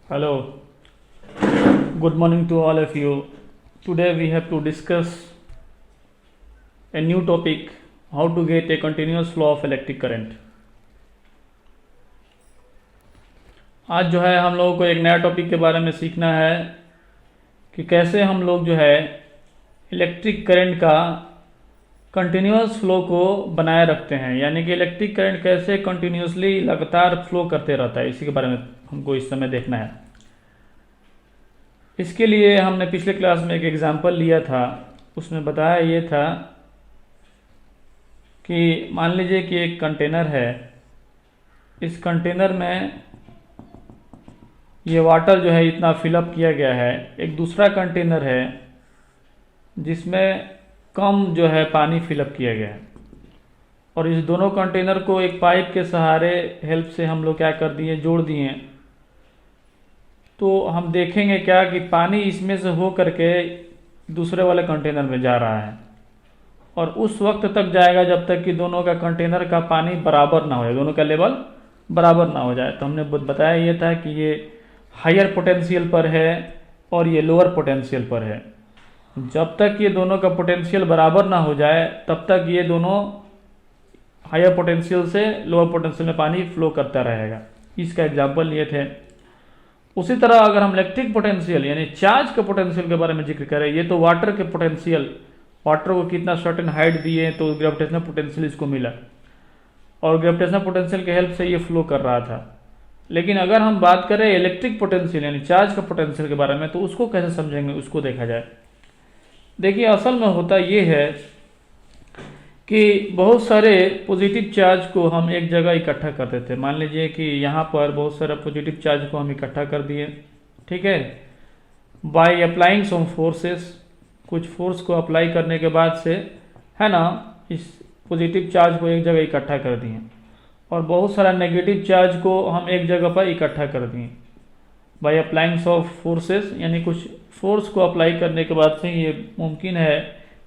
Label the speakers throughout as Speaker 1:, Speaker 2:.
Speaker 1: Hello, good morning to all of you. Today we have to discuss a new topic, how to get a continuous flow of electric current. आज जो है हम लोगों को एक नया टॉपिक के बारे में सीखना है कि कैसे हम लोग जो है इलेक्ट्रिक करंट का कंटिन्यूस फ्लो को बनाए रखते हैं, यानी कि इलेक्ट्रिक करंट कैसे कंटिन्यूसली लगातार फ्लो करते रहता है, इसी के बारे में हमको इस समय देखना है। इसके लिए हमने पिछले क्लास में एक एग्जांपल लिया था, उसमें बताया ये था कि मान लीजिए कि एक कंटेनर है, इस कंटेनर में ये वाटर जो है इतना फिलअप किया गया है। एक दूसरा कंटेनर है जिसमें कम जो है पानी फिलअप किया गया है, और इस दोनों कंटेनर को एक पाइप के सहारे हेल्प से हम लोग क्या कर दिए, जोड़ दिए। तो हम देखेंगे क्या कि पानी इसमें से हो करके दूसरे वाले कंटेनर में जा रहा है, और उस वक्त तक जाएगा जब तक कि दोनों का कंटेनर का पानी बराबर ना हो जाए, दोनों का लेवल बराबर ना हो जाए। तो हमने बताया ये था कि ये हायर पोटेंशियल पर है और ये लोअर पोटेंशियल पर है। जब तक ये दोनों का पोटेंशियल बराबर ना हो जाए तब तक ये दोनों हायर पोटेंशियल से लोअर पोटेंशियल में पानी फ्लो करता रहेगा। इसका एग्जाम्पल लिए थे। उसी तरह अगर हम इलेक्ट्रिक पोटेंशियल यानी चार्ज के पोटेंशियल के बारे में जिक्र करें, ये तो वाटर के पोटेंशियल, वाटर को कितना सर्टेन हाइट दिए तो ग्रेविटेशनल पोटेंशियल इसको मिला, और ग्रेविटेशनल पोटेंशियल के हेल्प से ये फ्लो कर रहा था। लेकिन अगर हम बात करें इलेक्ट्रिक पोटेंशियल यानी चार्ज का पोटेंशियल के बारे में, तो उसको कैसे समझेंगे, उसको देखा जाए। देखिए, असल में होता ये है कि बहुत सारे पॉजिटिव चार्ज को हम एक जगह इकट्ठा करते थे। मान लीजिए कि यहाँ पर बहुत सारे पॉजिटिव चार्ज को हम इकट्ठा कर दिए, ठीक है, बाय अप्लाइंग सम फोर्सेस, कुछ फोर्स को अप्लाई करने के बाद से, है ना, इस पॉजिटिव चार्ज को एक जगह इकट्ठा कर दिए, और बहुत सारा नेगेटिव चार्ज को हम एक जगह पर इकट्ठा कर दिए बाय अप्लाइंग सम फोर्सेस, यानी कुछ फोर्स को अप्लाई करने के बाद से ये मुमकिन है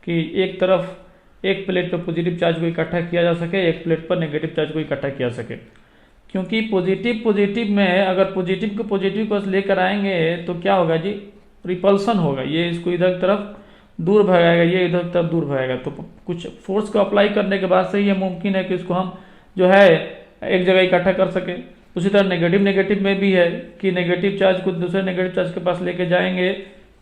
Speaker 1: कि एक तरफ एक प्लेट पर पॉजिटिव चार्ज को इकट्ठा किया जा सके, एक प्लेट पर नेगेटिव चार्ज को इकट्ठा किया सके। क्योंकि पॉजिटिव में अगर पॉजिटिव को पॉजिटिव पास लेकर आएंगे तो क्या होगा जी, रिपल्सन होगा, ये इसको इधर तरफ दूर भगाएगा, ये इधर तरफ दूर भगाएगा। तो कुछ फोर्स को अप्लाई करने के बाद से ये मुमकिन है कि इसको हम जो है एक जगह इकट्ठा कर सके। उसी तरह नेगेटिव में भी है कि नेगेटिव चार्ज को दूसरे नेगेटिव चार्ज के पास लेके जाएंगे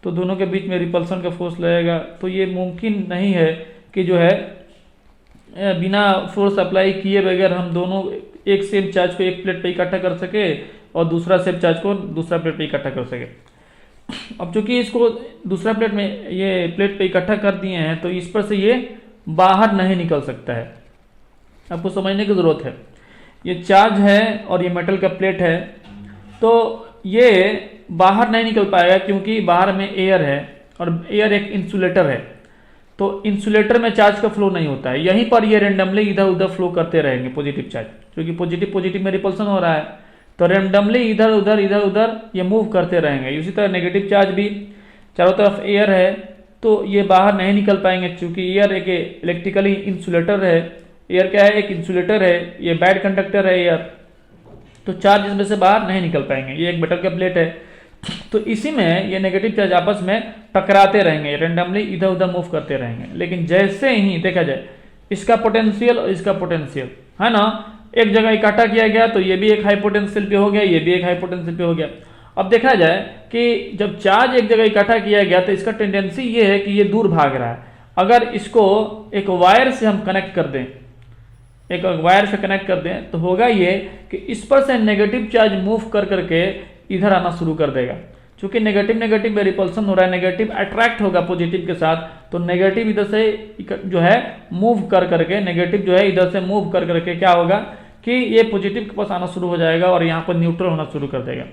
Speaker 1: तो दोनों के बीच में रिपल्सन का फोर्स लगेगा। तो ये मुमकिन नहीं है कि जो है बिना फोर्स अप्लाई किए बगैर हम दोनों एक सेम चार्ज को एक प्लेट पे इकट्ठा कर सके और दूसरा सेम चार्ज को दूसरा प्लेट पे इकट्ठा कर सके। अब चूंकि इसको दूसरा प्लेट में ये प्लेट पे इकट्ठा कर दिए हैं तो इस पर से ये बाहर नहीं निकल सकता है। आपको समझने की जरूरत है, ये चार्ज है और ये मेटल का प्लेट है, तो ये बाहर नहीं निकल पाएगा क्योंकि बाहर में एयर है, और एयर एक इंसुलेटर है। तो इंसुलेटर में चार्ज का फ्लो नहीं होता है, यहीं पर ये रेंडमली इधर उधर फ्लो करते रहेंगे पॉजिटिव चार्ज, क्योंकि पॉजिटिव में रिपल्सन हो रहा है, तो रेंडमली इधर उधर ये मूव करते रहेंगे। उसी तरह नेगेटिव चार्ज भी, चारों तरफ एयर है तो ये बाहर नहीं निकल पाएंगे, क्योंकि एयर एक इलेक्ट्रिकली इंसुलेटर है। एयर क्या है, एक इंसुलेटर है, ये बैड कंडक्टर है एयर, तो चार्ज इसमें से बाहर नहीं निकल पाएंगे। ये एक मेटल का प्लेट है, तो इसी में ये नेगेटिव चार्ज आपस में टकराते रहेंगे, रेंडमली इधर उधर मूव करते रहेंगे। लेकिन जैसे ही देखा जाए इसका पोटेंशियल और इसका पोटेंशियल, है ना, एक जगह इकट्ठा किया गया तो ये भी एक हाई पोटेंशियल पे हो गया, ये भी एक हाई पोटेंशियल पे हो गया। अब देखा जाए कि जब चार्ज एक जगह इकट्ठा किया गया तो इसका टेंडेंसी ये है कि ये दूर भाग रहा है। अगर इसको एक वायर से हम कनेक्ट कर दें, एक वायर से कनेक्ट कर दें, तो होगा ये कि इस पर से नेगेटिव चार्ज मूव कर करके इधर आना शुरू कर देगा। क्योंकि नेगेटिव में रिपल्सन हो रहा है, नेगेटिव अट्रैक्ट होगा पॉजिटिव के साथ, तो नेगेटिव इधर से जो है मूव कर करके, नेगेटिव जो है इधर से मूव कर करके क्या होगा कि ये पॉजिटिव के पास आना शुरू हो जाएगा और यहाँ पर न्यूट्रल होना शुरू कर देगा,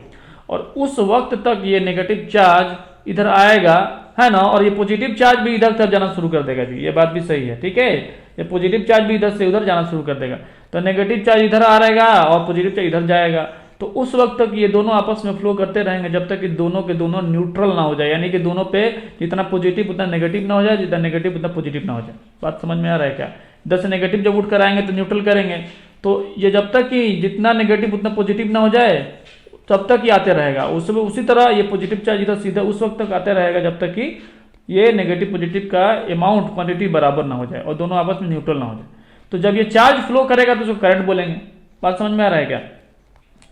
Speaker 1: और उस वक्त तक ये नेगेटिव चार्ज इधर आएगा, है ना, और ये पॉजिटिव चार्ज भी इधर तरफ जाना शुरू कर देगा जी, ये बात भी सही है, ठीक है। ये पॉजिटिव चार्ज भी इधर से उधर जाना शुरू कर देगा, तो नेगेटिव चार्ज इधर आ रहेगा और पॉजिटिव चार्ज इधर जाएगा। तो उस वक्त तक ये दोनों आपस में फ्लो करते रहेंगे जब तक कि दोनों के दोनों न्यूट्रल ना हो जाए, यानी कि दोनों पे जितना पॉजिटिव उतना नेगेटिव ना हो जाए, जितना नेगेटिव उतना पॉजिटिव ना हो जाए। बात समझ में आ रहा है क्या? 10 से नेगेटिव जब उठ कर आएंगे तो न्यूट्रल करेंगे, तो ये जब तक कि जितना नेगेटिव उतना पॉजिटिव ना हो जाए तब तक ये आते रहेगा। उसी तरह ये पॉजिटिव चार्ज इधर सीधा उस वक्त तक आते रहेगा जब तक कि ये नेगेटिव पॉजिटिव का अमाउंट क्वांटिटी बराबर ना हो जाए और दोनों आपस में न्यूट्रल ना हो जाए। तो जब ये चार्ज फ्लो करेगा तो उसको करंट बोलेंगे। बात समझ में आ रहा है क्या?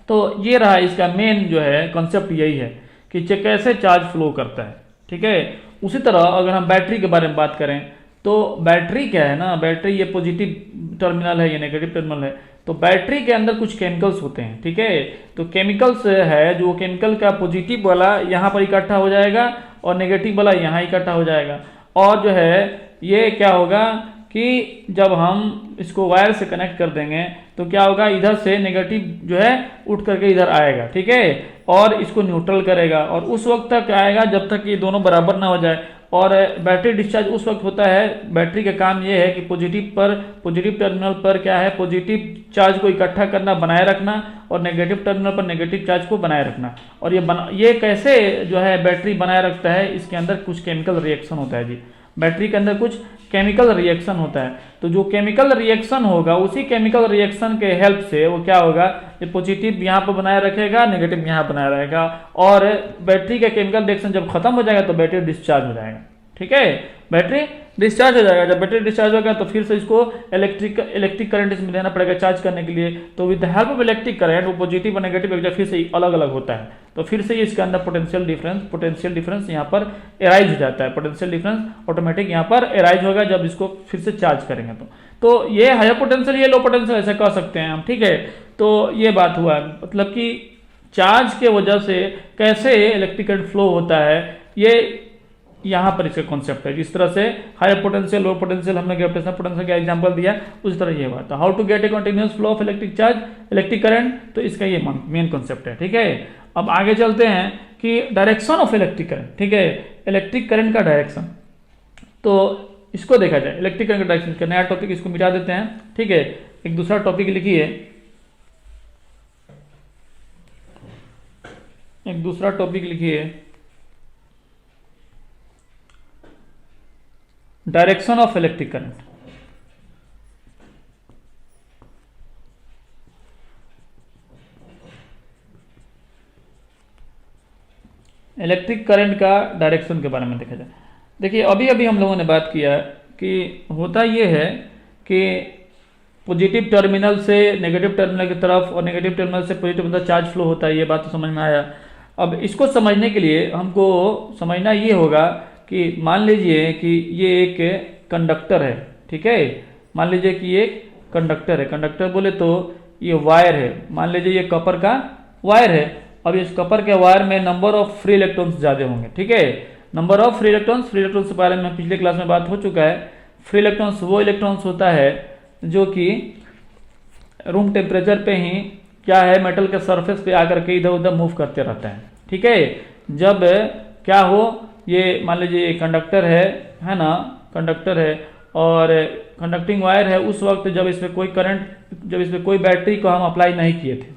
Speaker 1: तो ये रहा इसका मेन जो है कॉन्सेप्ट यही है कि कैसे चार्ज फ्लो करता है। ठीक है, उसी तरह अगर हम बैटरी के बारे में बात करें तो बैटरी क्या है ना, बैटरी ये पॉजिटिव टर्मिनल है, ये नेगेटिव टर्मिनल है। तो बैटरी के अंदर कुछ केमिकल्स होते हैं। ठीक है, तो केमिकल्स है जो केमिकल का पॉजिटिव वाला यहाँ पर इकट्ठा हो जाएगा और नेगेटिव वाला यहाँ इकट्ठा हो जाएगा। और जो है ये क्या होगा कि जब हम इसको वायर से कनेक्ट कर देंगे तो क्या होगा, इधर से नेगेटिव जो है उठ करके इधर आएगा। ठीक है, और इसको न्यूट्रल करेगा और उस वक्त तक आएगा जब तक ये दोनों बराबर ना हो जाए। और बैटरी डिस्चार्ज उस वक्त होता है, बैटरी का काम ये है कि पॉजिटिव टर्मिनल पर क्या है, पॉजिटिव चार्ज को इकट्ठा करना, बनाए रखना, और नेगेटिव टर्मिनल पर नेगेटिव चार्ज को बनाए रखना। और ये कैसे जो है बैटरी बनाए रखता है, इसके अंदर कुछ केमिकल रिएक्शन होता है जी। बैटरी के अंदर कुछ केमिकल रिएक्शन होता है। तो जो केमिकल रिएक्शन होगा उसी केमिकल रिएक्शन के हेल्प से वो क्या होगा, ये पॉजिटिव यहाँ पर बनाए रखेगा, नेगेटिव यहाँ बनाए रहेगा। और बैटरी का केमिकल रिएक्शन जब खत्म हो जाएगा तो बैटरी डिस्चार्ज हो जाएगा। ठीक है, बैटरी डिस्चार्ज हो जाएगा। जब बैटरी डिस्चार्ज होगा तो फिर से इसको इलेक्ट्रिक करंट इसमें देना पड़ेगा चार्ज करने के लिए। तो with the help of electric current वो पॉजिटिव और नेगेटिव एक फिर से अलग अलग होता है। तो फिर से इसके अंदर पोटेंशियल डिफरेंस यहाँ पर एराइज हो जाता है। पोटेंशियल डिफरेंस ऑटोमेटिक यहाँ पर एराइज होगा जब इसको फिर से चार्ज करेंगे। तो ये हायर पोटेंशियल, ये लो पोटेंशियल, ऐसा कह सकते हैं हम। ठीक है, तो ये बात हुआ, मतलब कि चार्ज के वजह से कैसे इलेक्ट्रिक करंट फ्लो होता है, ये यहाँ पर इसका कॉन्सेप्ट है। जिस तरह से हायर पोटेंशियल, लो पोटेंशियल, हमने ग्रेविटेशनल पोटेंशियल का एग्जांपल दिया, उसी तरह ये बात है। How to get a continuous flow of electric charge, electric current, तो इसका ये मेन कॉन्सेप्ट है। ठीक है, अब आगे चलते हैं कि डायरेक्शन ऑफ इलेक्ट्रिक करंट। ठीक है, इलेक्ट्रिक करंट का डायरेक्शन, तो इसको देखा जाए इलेक्ट्रिक करंट का डायरेक्शन का नया टॉपिक, इसको मिटा देते हैं। ठीक है, एक दूसरा टॉपिक लिखिए, एक दूसरा टॉपिक लिखिए, direction of electric current. Electric current का डायरेक्शन के बारे में देखा जाए। देखिए अभी अभी हम लोगों ने बात किया कि होता ये है कि पॉजिटिव टर्मिनल से नेगेटिव टर्मिनल की तरफ और नेगेटिव टर्मिनल से पॉजिटिव मतलब चार्ज फ्लो होता है। ये बात तो समझ में आया। अब इसको समझने के लिए हमको समझना ये होगा कि मान लीजिए कि ये एक कंडक्टर है। ठीक है, मान लीजिए कि ये कंडक्टर है। कंडक्टर बोले तो ये वायर है, मान लीजिए ये कॉपर का वायर है। अब इस कॉपर के वायर में नंबर ऑफ फ्री इलेक्ट्रॉन्स ज्यादा होंगे। ठीक है, नंबर ऑफ फ्री इलेक्ट्रॉन्स के बारे में पिछले क्लास में बात हो चुका है। फ्री इलेक्ट्रॉन्स वो इलेक्ट्रॉन्स होता है जो कि रूम टेम्परेचर पे ही क्या है, मेटल के सरफेस पे आकर के इधर उधर मूव करते रहता है। ठीक है, जब क्या हो, ये मान लीजिए कंडक्टर है ना, कंडक्टर है और कंडक्टिंग वायर है। उस वक्त जब इसमें कोई करंट, जब इसमें कोई बैटरी को हम अप्लाई नहीं किए थे,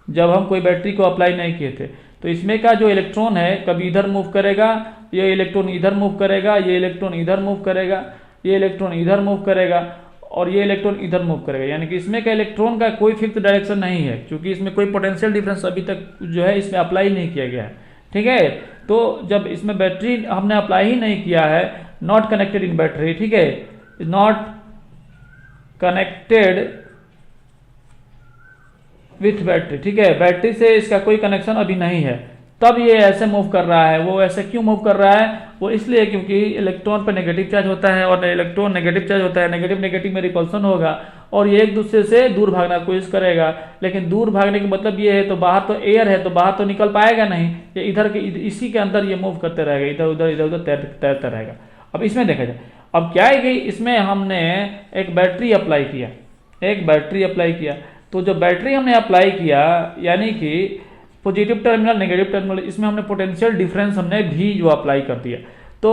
Speaker 1: जब हम कोई बैटरी को अप्लाई नहीं किए थे, तो इसमें का जो इलेक्ट्रॉन है कभी इधर मूव करेगा, ये इलेक्ट्रॉन इधर मूव करेगा, ये इलेक्ट्रॉन इधर मूव करेगा, ये इलेक्ट्रॉन इधर मूव करेगा और ये इलेक्ट्रॉन इधर मूव करेगा। यानी कि इसमें का इलेक्ट्रॉन का कोई फिक्स डायरेक्शन नहीं है, क्योंकि इसमें कोई पोटेंशियल डिफरेंस अभी तक जो है इसमें अप्लाई नहीं किया गया है। ठीक है, तो जब इसमें बैटरी हमने अप्लाई ही नहीं किया है, नॉट कनेक्टेड इन बैटरी, ठीक है, नॉट कनेक्टेड विथ बैटरी, ठीक है, बैटरी से इसका कोई कनेक्शन अभी नहीं है, तब ये ऐसे मूव कर रहा है। वो ऐसे क्यों मूव कर रहा है? वो इसलिए क्योंकि इलेक्ट्रॉन पर नेगेटिव चार्ज होता है और इलेक्ट्रॉन नेगेटिव चार्ज होता है, नेगेटिव नेगेटिव में रिपल्सन होगा और ये एक दूसरे से दूर भागना कोशिश करेगा। लेकिन दूर भागने का मतलब ये है, तो बाहर तो एयर है, तो बाहर तो निकल पाएगा नहीं, ये इधर के इसी के अंदर ये मूव करते रहेगा, इधर उधर तैरता रहेगा। अब इसमें देखा जाए, अब क्या है कि इसमें हमने एक बैटरी अप्लाई किया, तो जो बैटरी हमने अप्लाई किया यानी कि पॉजिटिव टर्मिनल नेगेटिव टर्मिनल, इसमें हमने पोटेंशियल डिफरेंस हमने भी जो अप्लाई कर दिया। तो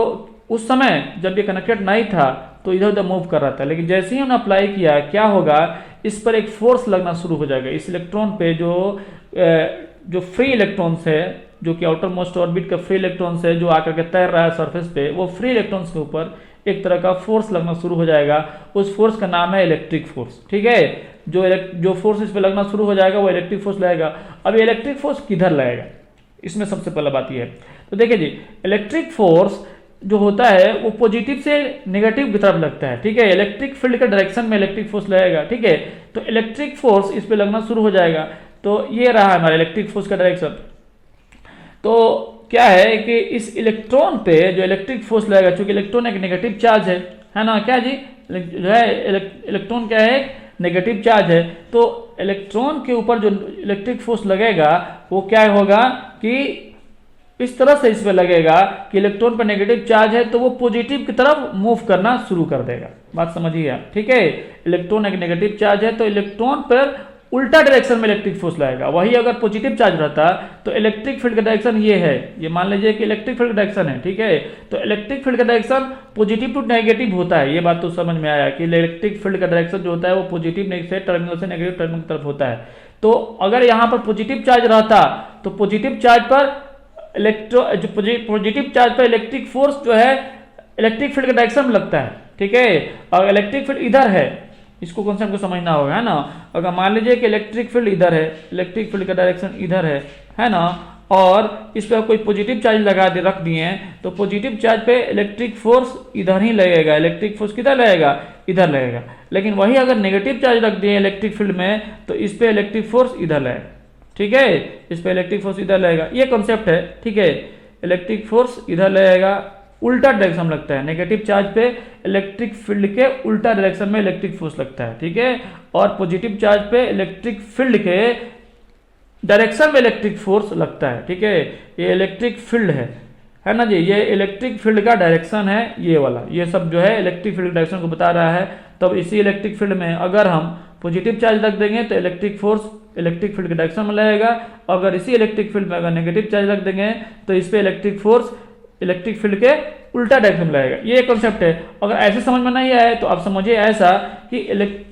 Speaker 1: उस समय जब ये कनेक्टेड नहीं था तो इधर उधर मूव कर रहा था, लेकिन जैसे ही हमने अप्लाई किया क्या होगा, इस पर एक फोर्स लगना शुरू हो जाएगा। इस इलेक्ट्रॉन पे जो फ्री इलेक्ट्रॉन्स है, जो कि आउटर मोस्ट ऑर्बिट का फ्री इलेक्ट्रॉन्स है, जो आकर के तैर रहा है सरफेस पे, वो फ्री इलेक्ट्रॉन्स के ऊपर एक तरह का फोर्स लगना शुरू हो जाएगा। उस फोर्स का नाम है इलेक्ट्रिक फोर्स। ठीक है, जो फोर्स इस पे लगना शुरू हो जाएगा वो इलेक्ट्रिक फोर्स लगेगा। अब इलेक्ट्रिक फोर्स किधर लगेगा, इसमें सबसे पहला बात यह है। तो देखिए जी, इलेक्ट्रिक फोर्स जो होता है वो पॉजिटिव से नेगेटिव की तरफ लगता है, ठीक है। इलेक्ट्रिक फील्ड के डायरेक्शन में इलेक्ट्रिक फोर्स लगेगा, ठीक है। तो इलेक्ट्रिक फोर्स इस पे लगना शुरू हो जाएगा। तो ये रहा हमारा इलेक्ट्रिक फोर्स का डायरेक्शन। तो क्या है कि इस इलेक्ट्रॉन पे जो इलेक्ट्रिक फोर्स लगेगा, चूंकि इलेक्ट्रॉन एक नेगेटिव चार्ज है ना, क्या जी, जो है इलेक्ट्रॉन क्या है, नेगेटिव चार्ज है। तो इलेक्ट्रॉन के ऊपर जो इलेक्ट्रिक फोर्स लगेगा वो क्या होगा कि इस तरह से इस पे लगेगा कि इलेक्ट्रॉन पर नेगेटिव चार्ज है तो वो पॉजिटिव की तरफ मूव करना शुरू कर देगा। बात समझिए आप, ठीक है। इलेक्ट्रॉन एक नेगेटिव चार्ज है तो इलेक्ट्रॉन पर उल्टा डायरेक्शन में इलेक्ट्रिक फोर्स लगेगा। वही अगर पॉजिटिव चार्ज रहता तो इलेक्ट्रिक फील्ड का डायरेक्शन ये है, ये मान लीजिए कि इलेक्ट्रिक फील्ड का डायरेक्शन है, ठीक है। तो इलेक्ट्रिक फील्ड का डायरेक्शन पॉजिटिव टू नेगेटिव होता है। ये बात तो समझ में आया कि इलेक्ट्रिक फील्ड का डायरेक्शन जो होता है वो पॉजिटिव से टर्मिनल से नेगेटिव टर्मिनल की तरफ होता है। तो अगर यहाँ पर पॉजिटिव चार्ज रहता तो पॉजिटिव चार्ज पर पॉजिटिव चार्ज पर इलेक्ट्रिक फोर्स जो है इलेक्ट्रिक फील्ड के डायरेक्शन में लगता है, ठीक है। और इलेक्ट्रिक फील्ड इधर है, इसको कॉन्सेप्ट को समझना होगा, है ना। अगर मान लीजिए कि इलेक्ट्रिक फील्ड इधर है, इलेक्ट्रिक फील्ड का डायरेक्शन इधर है ना, और इस पर कोई पॉजिटिव चार्ज लगा दे रख दिए हैं तो पॉजिटिव चार्ज पे इलेक्ट्रिक फोर्स इधर ही लगेगा। इलेक्ट्रिक फोर्स किधर लगेगा, इधर लगेगा। लेकिन वही अगर नेगेटिव चार्ज रख दिए इलेक्ट्रिक फील्ड में तो इस पे इलेक्ट्रिक फोर्स इधर लगेगा, ठीक है। इस पे इलेक्ट्रिक फोर्स इधर लगेगा, ये कॉन्सेप्ट है, ठीक है। इलेक्ट्रिक फोर्स इधर लगेगा, उल्टा डायरेक्शन लगता है। नेगेटिव चार्ज पे इलेक्ट्रिक फील्ड के उल्टा डायरेक्शन में इलेक्ट्रिक फोर्स लगता है, ठीक है। और पॉजिटिव चार्ज पे इलेक्ट्रिक फील्ड के डायरेक्शन में इलेक्ट्रिक फोर्स लगता है, ठीक है। ये इलेक्ट्रिक फील्ड है ना जी, ये इलेक्ट्रिक फील्ड का डायरेक्शन है ये वाला। ये सब जो है इलेक्ट्रिक फील्ड डायरेक्शन को बता रहा है। तब इसी इलेक्ट्रिक फील्ड में अगर हम पॉजिटिव चार्ज रख देंगे तो इलेक्ट्रिक फोर्स इलेक्ट्रिक फील्ड के डायरेक्शन में लगेगा। अगर इसी इलेक्ट्रिक फील्ड में अगर नेगेटिव चार्ज रख देंगे तो इस पे इलेक्ट्रिक फोर्स इलेक्ट्रिक फील्ड के उल्टा डायरेक्शन में लगेगा। ये कॉन्सेप्ट है। अगर ऐसे समझ में नहीं आए तो आप समझिए ऐसा कि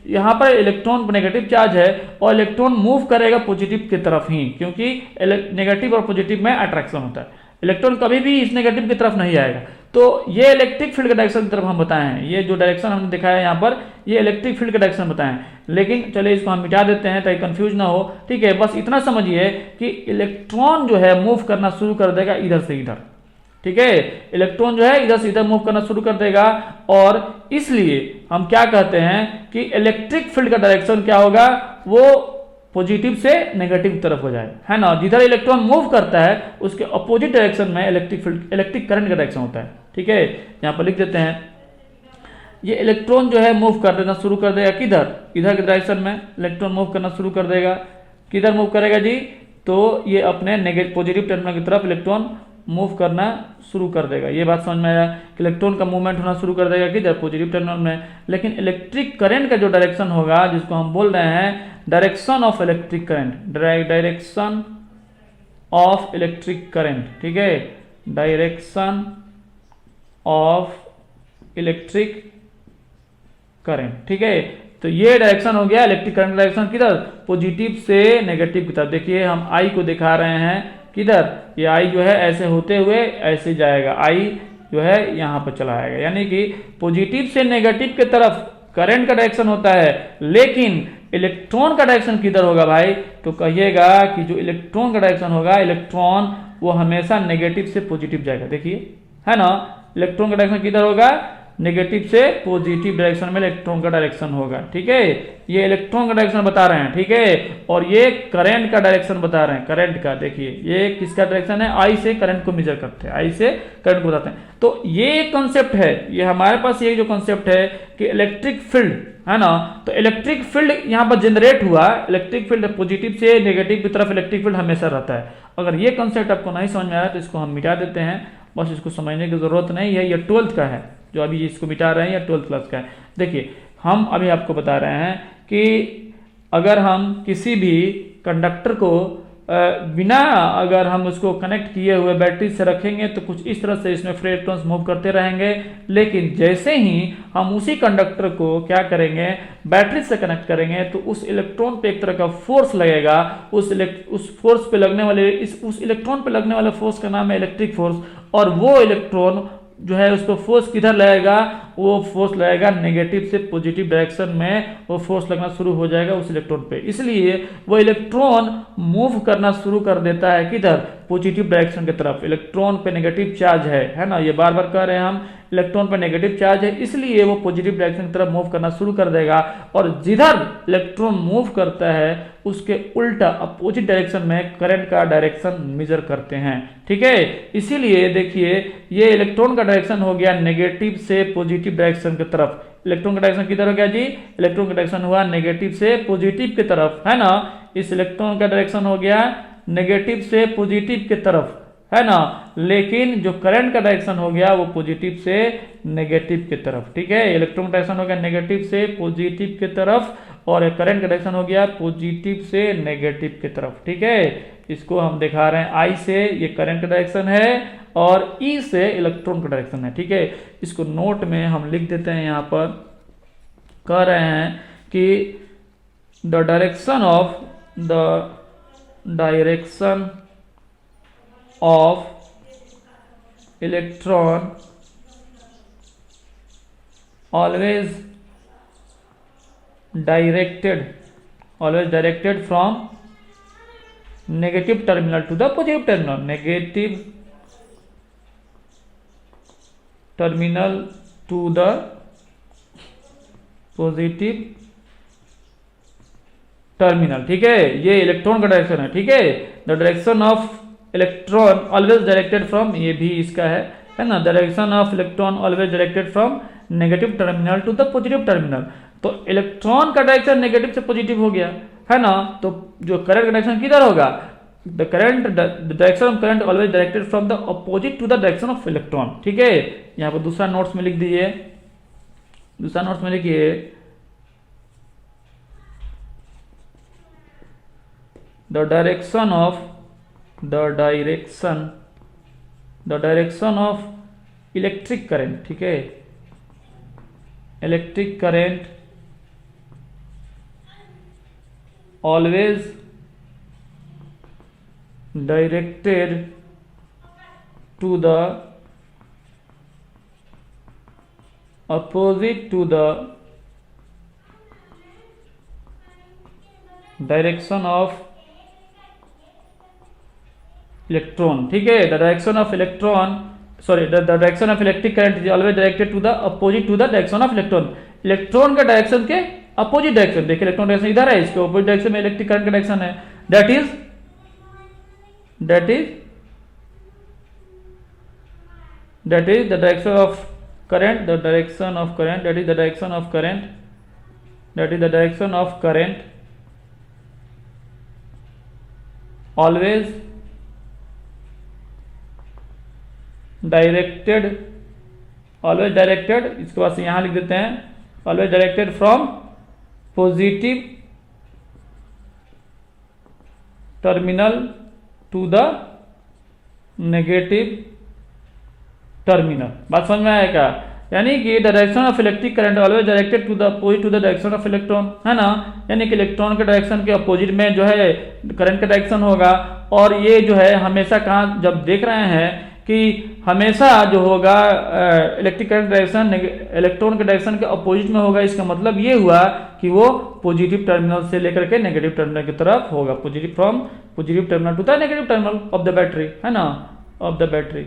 Speaker 1: यहाँ पर इलेक्ट्रॉन पर नेगेटिव चार्ज है और इलेक्ट्रॉन मूव करेगा पॉजिटिव की तरफ ही, क्योंकि नेगेटिव और पॉजिटिव में अट्रैक्शन होता है। इलेक्ट्रॉन कभी भी इस नेगेटिव की तरफ नहीं आएगा। तो ये इलेक्ट्रिक फील्ड के डायरेक्शन की तरफ हम बताए हैं। ये जो डायरेक्शन हमने दिखाया है यहाँ पर ये इलेक्ट्रिक फील्ड के डायरेक्शन बताए हैं। लेकिन चलिए इसको हम मिटा देते हैं ताकि कंफ्यूज ना हो, ठीक है। बस इतना समझिए कि इलेक्ट्रॉन जो है मूव करना शुरू कर देगा इधर से इधर, ठीक है। इलेक्ट्रॉन जो है इधर से इधर मूव करना शुरू कर देगा और इसलिए हम क्या कहते हैं कि इलेक्ट्रिक फील्ड का डायरेक्शन क्या होगा, वो पॉजिटिव से नेगेटिव तरफ हो जाए, है ना। जिधर इलेक्ट्रॉन मूव करता है उसके अपोजिट डायरेक्शन में इलेक्ट्रिक करंट का डायरेक्शन होता है, ठीक है। यहाँ पर लिख देते हैं ये इलेक्ट्रॉन जो है मूव कर देना शुरू कर देगा किधर, इधर के डायरेक्शन में इलेक्ट्रॉन मूव करना शुरू कर देगा। किधर मूव करेगा जी, तो ये अपने पॉजिटिव टर्मिनल की तरफ इलेक्ट्रॉन मूव करना शुरू कर देगा। ये बात समझ में आया कि इलेक्ट्रॉन का मूवमेंट होना शुरू कर देगा किधर, पॉजिटिव टर्मिनल में। लेकिन इलेक्ट्रिक करंट का जो डायरेक्शन होगा जिसको हम बोल रहे हैं direction of electric current, direction of electric current, ठीक है। डायरेक्शन ऑफ इलेक्ट्रिक करंट, ठीक है। तो ये डायरेक्शन हो गया इलेक्ट्रिक करंट डायरेक्शन किधर, पॉजिटिव से नेगेटिव की तरफ। देखिए हम आई को दिखा रहे हैं किधर, ये आई जो है ऐसे होते हुए ऐसे जाएगा, आई जो है यहाँ पर चला आएगा। यानी कि पॉजिटिव से नेगेटिव की तरफ करंट का डायरेक्शन होता है, लेकिन इलेक्ट्रॉन का डायरेक्शन किधर होगा भाई, तो कहिएगा कि जो इलेक्ट्रॉन का डायरेक्शन होगा, इलेक्ट्रॉन वो हमेशा नेगेटिव से पॉजिटिव जाएगा। देखिए, है ना, इलेक्ट्रॉन का डायरेक्शन किधर होगा, नेगेटिव से पॉजिटिव डायरेक्शन में इलेक्ट्रॉन का डायरेक्शन होगा, ठीक है। ये इलेक्ट्रॉन का डायरेक्शन बता रहे हैं, ठीक है। और ये करंट का डायरेक्शन बता रहे हैं, करंट का। देखिए ये किसका डायरेक्शन है, आई से करंट को मेजर करते हैं, आई से करंट को बताते हैं। तो ये कॉन्सेप्ट है, ये हमारे पास ये जो कॉन्सेप्ट है कि इलेक्ट्रिक फील्ड, है ना। तो इलेक्ट्रिक फील्ड यहाँ पर जनरेट हुआ, इलेक्ट्रिक फील्ड पॉजिटिव से नेगेटिव की तरफ इलेक्ट्रिक फील्ड हमेशा रहता है। अगर ये कॉन्सेप्ट आपको नहीं समझ में आया तो इसको हम मिटा देते हैं, बस इसको समझने की जरूरत नहीं है। ये 12th का है जो अभी इसको मिटा रहे हैं, या 12th क्लास का है। देखिए हम अभी आपको बता रहे हैं कि अगर हम किसी भी कंडक्टर को बिना अगर हम उसको कनेक्ट किए हुए बैटरी से रखेंगे तो कुछ इस तरह से इसमें फ्री इलेक्ट्रॉन्स मूव करते रहेंगे। लेकिन जैसे ही हम उसी कंडक्टर को क्या करेंगे, बैटरी से कनेक्ट करेंगे तो उस इलेक्ट्रॉन पे एक तरह का फोर्स लगेगा। उस फोर्स पे लगने वाले उस इलेक्ट्रॉन पे लगने वाले फोर्स का नाम है इलेक्ट्रिक फोर्स। और वो इलेक्ट्रॉन जो है उस पर फोर्स किधर लगेगा, वो फोर्स लगेगा नेगेटिव से पॉजिटिव डायरेक्शन में, वो फोर्स लगना शुरू हो जाएगा उस इलेक्ट्रॉन पे। इसलिए वो इलेक्ट्रॉन मूव करना शुरू कर देता है किधर, पॉजिटिव डायरेक्शन की तरफ। इलेक्ट्रॉन पे नेगेटिव चार्ज है ना, ये बार बार कह रहे हैं हम, इलेक्ट्रॉन पर नेगेटिव चार्ज है, इसलिए वो पॉजिटिव डायरेक्शन की तरफ मूव करना शुरू कर देगा। और जिधर इलेक्ट्रॉन मूव करता है उसके उल्टा अपोजिट डायरेक्शन में करंट का डायरेक्शन मेजर करते हैं। ठीक है, इसीलिए देखिए ये इलेक्ट्रॉन का डायरेक्शन हो गया नेगेटिव से पॉजिटिव डायरेक्शन की तरफ। इलेक्ट्रॉन का डायरेक्शन किधर हो गया जी, इलेक्ट्रॉन का डायरेक्शन हुआ नेगेटिव से पॉजिटिव की तरफ, है ना। इस इलेक्ट्रॉन का डायरेक्शन हो गया नेगेटिव से पॉजिटिव की तरफ, है ना। लेकिन जो करंट का डायरेक्शन हो गया वो पॉजिटिव से नेगेटिव की तरफ। ठीक है, इलेक्ट्रॉन का डायरेक्शन हो गया नेगेटिव से पॉजिटिव की तरफ और करंट का डायरेक्शन हो गया पॉजिटिव से नेगेटिव की तरफ। ठीक है, इसको हम दिखा रहे हैं, आई से ये करंट का डायरेक्शन है और ई से इलेक्ट्रॉन का डायरेक्शन है। ठीक है, इसको नोट में हम लिख देते हैं, यहाँ पर कह रहे हैं कि the direction of electron always directed from negative terminal to the positive terminal, negative terminal to the positive terminal. ठीक है, ये इलेक्ट्रॉन का डायरेक्शन है। ठीक है, the direction of electron always directed from, ये भी इसका है ना, direction of electron always directed from negative terminal to the positive terminal. तो इलेक्ट्रॉन का डायरेक्शन नेगेटिव से पॉजिटिव हो गया, है ना। तो जो करंट का डायरेक्शन किधर होगा, the direction of current always directed from the opposite to the direction of electron. ठीक है, यहाँ पर दूसरा नोट्स में लिख दीजिए, दूसरा नोट्स में लिखिए, the direction of electric current। ठीक है, electric current always directed to the opposite to the direction of electron. ठीक है, the direction of electron the direction of electric current is always directed to the opposite to the direction of electron. Electron का direction के opposite direction, देखिए electron direction इधर है, इसके opposite direction में electric current का डायरेक्शन है, that is the direction of current, the direction of current, that is the direction of current, that is the direction of current always directed, always directed, इसके बाद से यहां लिख देते हैं, always directed from positive terminal to the negative terminal. बात समझ में आएगा, यानी कि the direction of electric current always directed to the opposite to the direction of electron, है ना। यानी कि इलेक्ट्रॉन के डायरेक्शन के अपोजिट में जो है करंट का डायरेक्शन होगा। और ये जो है हमेशा कहाँ, जब देख रहे हैं कि हमेशा जो होगा इलेक्ट्रिक करंट डायरेक्शन इलेक्ट्रॉन के डायरेक्शन के अपोजिट में होगा, इसका मतलब ये हुआ कि वो पॉजिटिव टर्मिनल से लेकर के नेगेटिव टर्मिनल की तरफ होगा, positive from positive terminal to the negative terminal of the battery, है ना, ऑफ द बैटरी।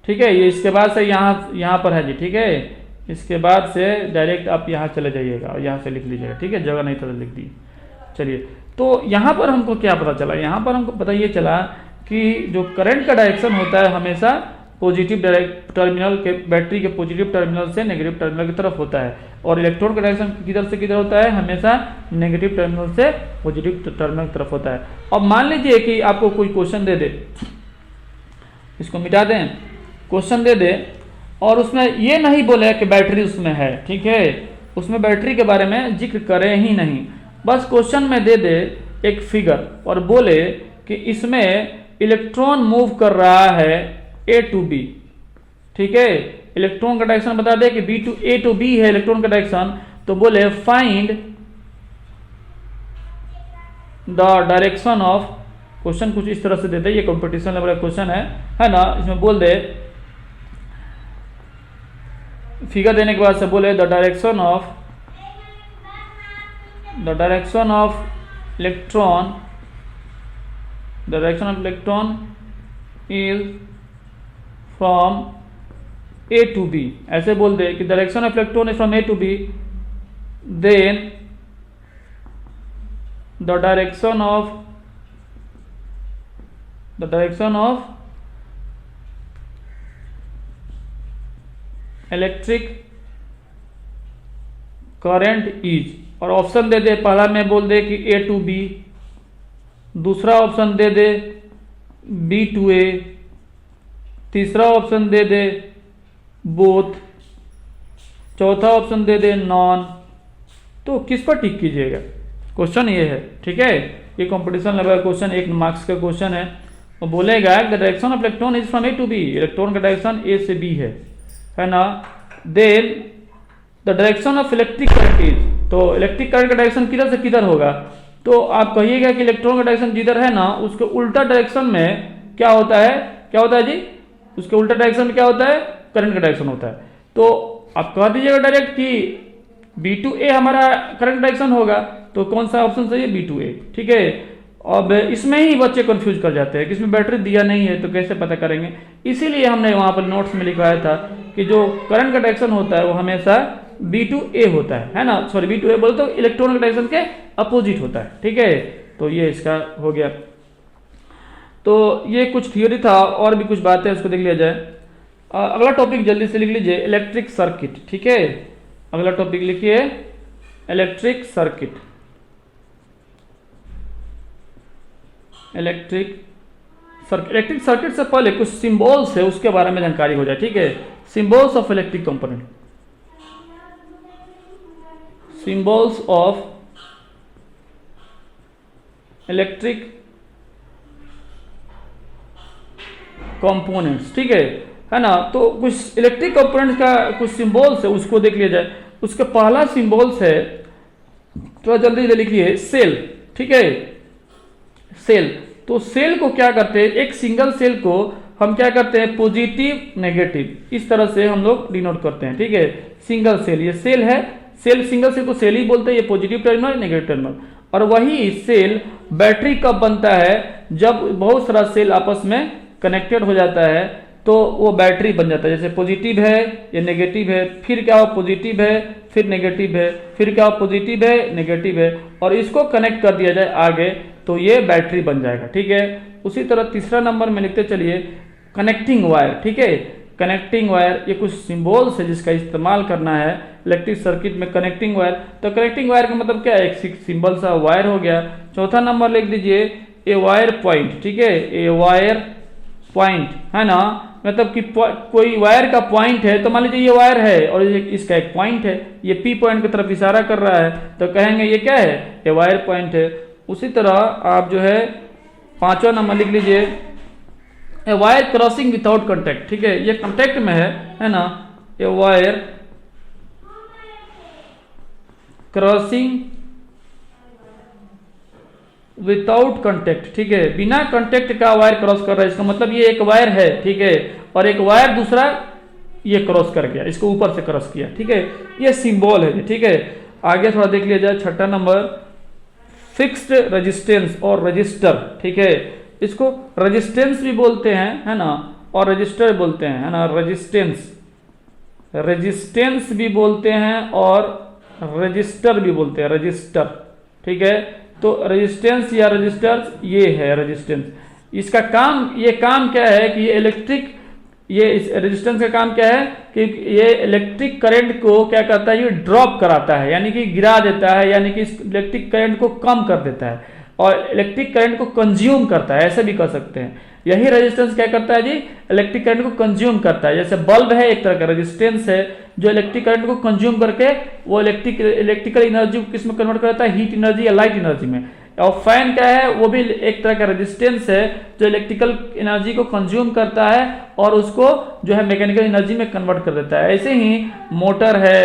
Speaker 1: ठीक है, ये इसके बाद से यहाँ पर है जी। ठीक है, इसके बाद से डायरेक्ट आप यहाँ चले जाइएगा और यहाँ से लिख लीजिएगा। ठीक है, जगह नहीं तो लिख दी। चलिए, तो यहाँ पर हमको क्या पता चला, यहाँ पर हमको पता ये चला कि जो करंट का डायरेक्शन होता है हमेशा पॉजिटिव टर्मिनल के, बैटरी के पॉजिटिव टर्मिनल से नेगेटिव टर्मिनल की तरफ होता है, और इलेक्ट्रॉन का डायरेक्शन किधर से किधर होता है, हमेशा नेगेटिव टर्मिनल से पॉजिटिव टर्मिनल की तरफ होता है। अब मान लीजिए कि आपको कोई क्वेश्चन दे दे, इसको मिटा दें, क्वेश्चन दे दे और उसमें ये नहीं बोले कि बैटरी उसमें है। ठीक है, उसमें बैटरी के बारे में जिक्र करें ही नहीं, बस क्वेश्चन में दे दे एक फिगर और बोले कि इसमें इलेक्ट्रॉन मूव कर रहा है ए टू बी। ठीक है, इलेक्ट्रॉन का डायरेक्शन बता दे कि B to A to B है इलेक्ट्रॉन का डायरेक्शन, तो बोले find the direction of, question कुछ इस तरह से दे दे, ये कंपटीशन लेवल का क्वेश्चन है ना। इसमें बोल दे फिगर देने के बाद से बोले the direction of electron is from A to B, ऐसे बोल दे कि direction of electron is from A to B, then the direction of electric current is, और ऑप्शन दे दे, पहला में बोल दे कि A to B, दूसरा ऑप्शन दे दे B to A, तीसरा ऑप्शन दे दे बोथ, चौथा ऑप्शन दे दे नॉन। तो किस पर टिक कीजिएगा, क्वेश्चन ये है, ठीक है। ये कंपटीशन लेवल क्वेश्चन, 1 मार्क्स का क्वेश्चन है। वो बोलेगा the direction of electron is from A to B, electron का डायरेक्शन A से B है ना। Then the direction of electric current is, तो इलेक्ट्रिक करंट का डायरेक्शन किधर से किधर होगा, तो आप कहिएगा कि इलेक्ट्रॉन का डायरेक्शन जिधर है ना उसके उल्टा डायरेक्शन में क्या होता है जी, उसके उल्टा डायरेक्शन में क्या होता है, करंट का डायरेक्शन होता है। तो आप कह दीजिएगा डायरेक्ट कि B to A हमारा करंट डायरेक्शन होगा, तो कौन सा ऑप्शन सही है, B to A, ठीक है। अब इसमें ही बच्चे कंफ्यूज कर जाते हैं कि इसमें बैटरी दिया नहीं है तो कैसे पता करेंगे, इसीलिए हमने वहां पर नोट्स में लिखवाया था कि जो करंट का डायरेक्शन होता है वो हमेशा B to A होता है ना, सॉरी B to A बोले तो इलेक्ट्रॉन का डायरेक्शन के अपोजिट होता है, ठीक है। तो ये इसका हो गया। तो ये कुछ थियोरी था, और भी कुछ बातें उसको देख लिया जाए। अगला टॉपिक जल्दी से लिख लीजिए, इलेक्ट्रिक सर्किट, ठीक है। अगला टॉपिक लिखिए इलेक्ट्रिक सर्किट। इलेक्ट्रिक सर्किट से पहले कुछ सिंबल्स है उसके बारे में जानकारी हो जाए, ठीक है। Symbols of electric component, symbols of electric components, ठीक है ना। तो कुछ इलेक्ट्रिक कंपोनेंट्स का कुछ सिंबल्स है उसको देख लिया जाए। उसका पहला सिंबल्स है, तो जल्दी से लिखिए सेल, ठीक है। सेल, तो सेल को क्या करते हैं, एक सिंगल सेल को हम क्या करते हैं, पॉजिटिव नेगेटिव, इस तरह से हम लोग डिनोट करते हैं, ठीक है। सिंगल सेल, ये सेल है, सेल सिंगल सेल को सेल ही बोलते हैं, ये पॉजिटिव टर्मिनल नेगेटिव टर्मिनल। और वही सेल बैटरी कब बनता है, जब बहुत सारा सेल आपस में कनेक्टेड हो जाता है तो वो बैटरी बन जाता है। जैसे पॉजिटिव है, ये नेगेटिव है, फिर क्या हो पॉजिटिव है, फिर नेगेटिव है, फिर क्या हो पॉजिटिव है, नेगेटिव है, और इसको कनेक्ट कर दिया जाए आगे तो ये बैटरी बन जाएगा, ठीक है। उसी तरह तीसरा नंबर में लिखते चलिए कनेक्टिंग वायर, ठीक है। कनेक्टिंग वायर, ये कुछ सिंबल्स है जिसका इस्तेमाल करना है इलेक्ट्रिक सर्किट में। कनेक्टिंग वायर, तो कनेक्टिंग वायर का मतलब क्या है, एक सिंबल सा वायर हो गया। चौथा नंबर लिख दीजिए ए वायर पॉइंट, ठीक है। ए वायर पॉइंट है ना, मतलब कि कोई वायर का पॉइंट है, तो मान लीजिए ये वायर है और इसका एक पॉइंट है, ये P पॉइंट की तरफ इशारा कर रहा है, तो कहेंगे ये क्या है, ये वायर पॉइंट है। उसी तरह आप जो है पांचवा नंबर लिख लीजिए a wire crossing without contact, ठीक है। ये कॉन्टेक्ट में है ना, a wire crossing without contact, ठीक है। बिना कॉन्टेक्ट का वायर क्रॉस कर रहा है, इसका मतलब ये एक वायर है, ठीक है, और एक वायर दूसरा ये क्रॉस कर गया, इसको ऊपर से क्रॉस किया, ठीक है। ये सिंबल है, ठीक है। आगे थोड़ा देख लिया जाए, छठा नंबर फिक्स्ड रेजिस्टेंस और रजिस्टर, ठीक है। इसको रेजिस्टेंस भी बोलते हैं, है ना, और रजिस्टर बोलते हैं, है ना। रेजिस्टेंस भी बोलते हैं और रजिस्टर भी बोलते हैं, रजिस्टर, ठीक है। तो रेजिस्टेंस या रजिस्टर, ये है रेजिस्टेंस। इसका काम, ये काम क्या है कि ये इलेक्ट्रिक, ये इस रेजिस्टेंस का काम क्या है कि ये इलेक्ट्रिक करंट को क्या करता है, ये ड्रॉप कराता है, यानी कि गिरा देता है, यानी कि इस इलेक्ट्रिक करंट को कम कर देता है और इलेक्ट्रिक करंट को कंज्यूम करता है, ऐसे भी कर सकते हैं। यही रेजिस्टेंस क्या करता है जी, इलेक्ट्रिक करंट को कंज्यूम करता है। जैसे बल्ब है, एक तरह का रेजिस्टेंस है जो इलेक्ट्रिक करंट को कंज्यूम करके वो इलेक्ट्रिकल एनर्जी को किस में कन्वर्ट करता है, हीट एनर्जी या लाइट एनर्जी में। और फैन क्या है, वो भी एक तरह का रेजिस्टेंस है जो इलेक्ट्रिकल एनर्जी को कंज्यूम करता है और उसको जो है मैकेनिकल एनर्जी में कन्वर्ट कर देता है। ऐसे ही मोटर है,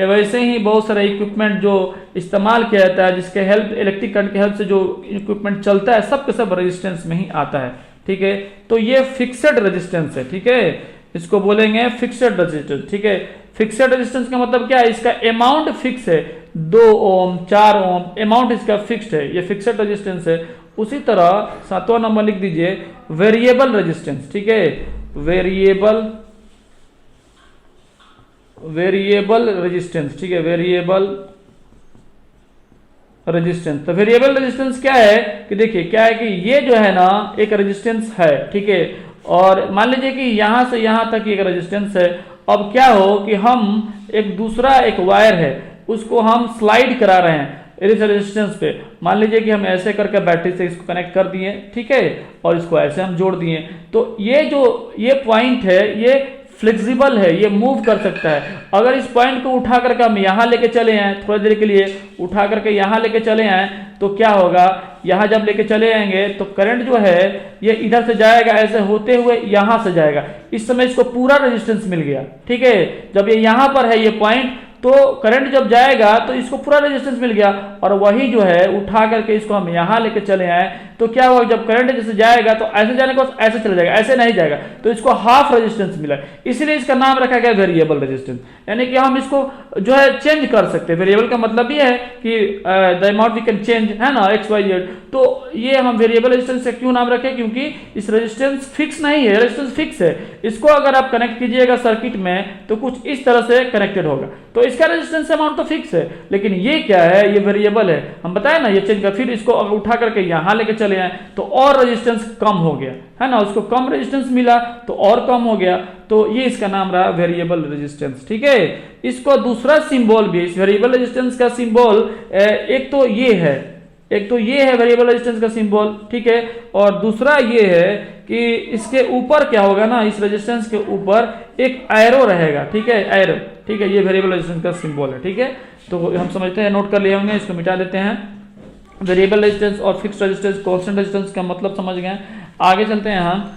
Speaker 1: वैसे ही बहुत सारे इक्विपमेंट जो इस्तेमाल किया जाता है, जिसके हेल्प, इलेक्ट्रिक करंट के हेल्प से जो इक्विपमेंट चलता है, सब के सब रेजिस्टेंस में ही आता है, ठीक है। तो ये फिक्स्ड रेजिस्टेंस है, ठीक है, इसको बोलेंगे फिक्स्ड रेजिस्टेंस, ठीक है। फिक्सेड रेजिस्टेंस का मतलब क्या है, इसका अमाउंट फिक्स है, 2 ओम 4 ओम अमाउंट इसका फिक्स्ड है, ये फिक्सेड रेजिस्टेंस है। उसी तरह 7वां नंबर लिख दीजिए वेरिएबल रेजिस्टेंस, ठीक है, वेरिएबल रेजिस्टेंस, ठीक है, वेरिएबल रेजिस्टेंस। तो वेरिएबल रेजिस्टेंस क्या है कि देखिए क्या है कि ये जो है ना एक रेजिस्टेंस है, ठीक है, और मान लीजिए कि यहां से यहां तक एक रेजिस्टेंस है। अब क्या हो कि हम एक दूसरा एक वायर है उसको हम स्लाइड करा रहे हैं इस रेजिस्टेंस पे, मान लीजिए कि हम ऐसे करके बैटरी से इसको कनेक्ट कर दिए, ठीक है, और इसको ऐसे हम जोड़ दिए। तो ये जो ये पॉइंट है ये फ्लेक्सिबल है, ये मूव कर सकता है। अगर इस पॉइंट को उठा करके हम यहाँ लेके चले आए थोड़ी देर के लिए, उठा करके यहाँ लेके चले आए तो क्या होगा, यहाँ जब लेके चले आएंगे तो करंट जो है ये इधर से जाएगा, ऐसे होते हुए यहाँ से जाएगा। इस समय इसको पूरा रेजिस्टेंस मिल गया, ठीक है। जब ये यहाँ पर है ये पॉइंट, तो करंट जब जाएगा तो इसको पूरा रेजिस्टेंस मिल गया। और वही जो है उठा करके इसको हम यहाँ लेके चले आए तो क्या होगा, जब करंट जैसे जाएगा तो ऐसे जाने को ऐसे चला जाएगा, ऐसे नहीं जाएगा, तो इसको हाफ रेजिस्टेंस मिला। इसलिए इसका नाम रखा गया वेरिएबल रेजिस्टेंस, यानी कि हम इसको जो है चेंज कर सकते हैं। वेरिएबल का मतलब ये है कि the amount we can change, है ना, एक्स वाई जेड। तो ये हम वेरिएबल रेजिस्टेंस से क्यों नाम रखें, क्योंकि इस रेजिस्टेंस फिक्स नहीं है, रेजिस्टेंस फिक्स है। इसको अगर आप कनेक्ट कीजिएगा सर्किट में तो कुछ इस तरह से कनेक्टेड होगा, तो इसका रेजिस्टेंस अमाउंट तो फिक्स है। लेकिन ये क्या है, ये वेरिएबल है, हम बताए ना, ये चेंज कर, फिर इसको उठा करके यहाँ लेके चले आए तो और रेजिस्टेंस कम हो गया, है ना, उसको कम रेजिस्टेंस मिला तो और कम हो गया, तो ये इसका नाम रहा वेरिएबल रेजिस्टेंस, ठीक है। इसको दूसरा सिंबल भी, इस वेरिएबल रेजिस्टेंस का सिंबल एक तो ये है वेरिएबल रेजिस्टेंस का सिंबल, ठीक है, और दूसरा ये है कि इसके ऊपर क्या होगा ना, इस रेजिस्टेंस के ऊपर एक एरो रहेगा, ठीक है, एरो, ठीक है, ये वेरिएबल रेजिस्टेंस का सिंबल है, ठीक है। तो हम समझते हैं, नोट कर लिए होंगे, इसको मिटा देते हैं। वेरिएबल रेजिस्टेंस और फिक्स्ड रेजिस्टेंस, कांस्टेंट रेजिस्टेंस का मतलब समझ गए। आगे चलते हैं हम,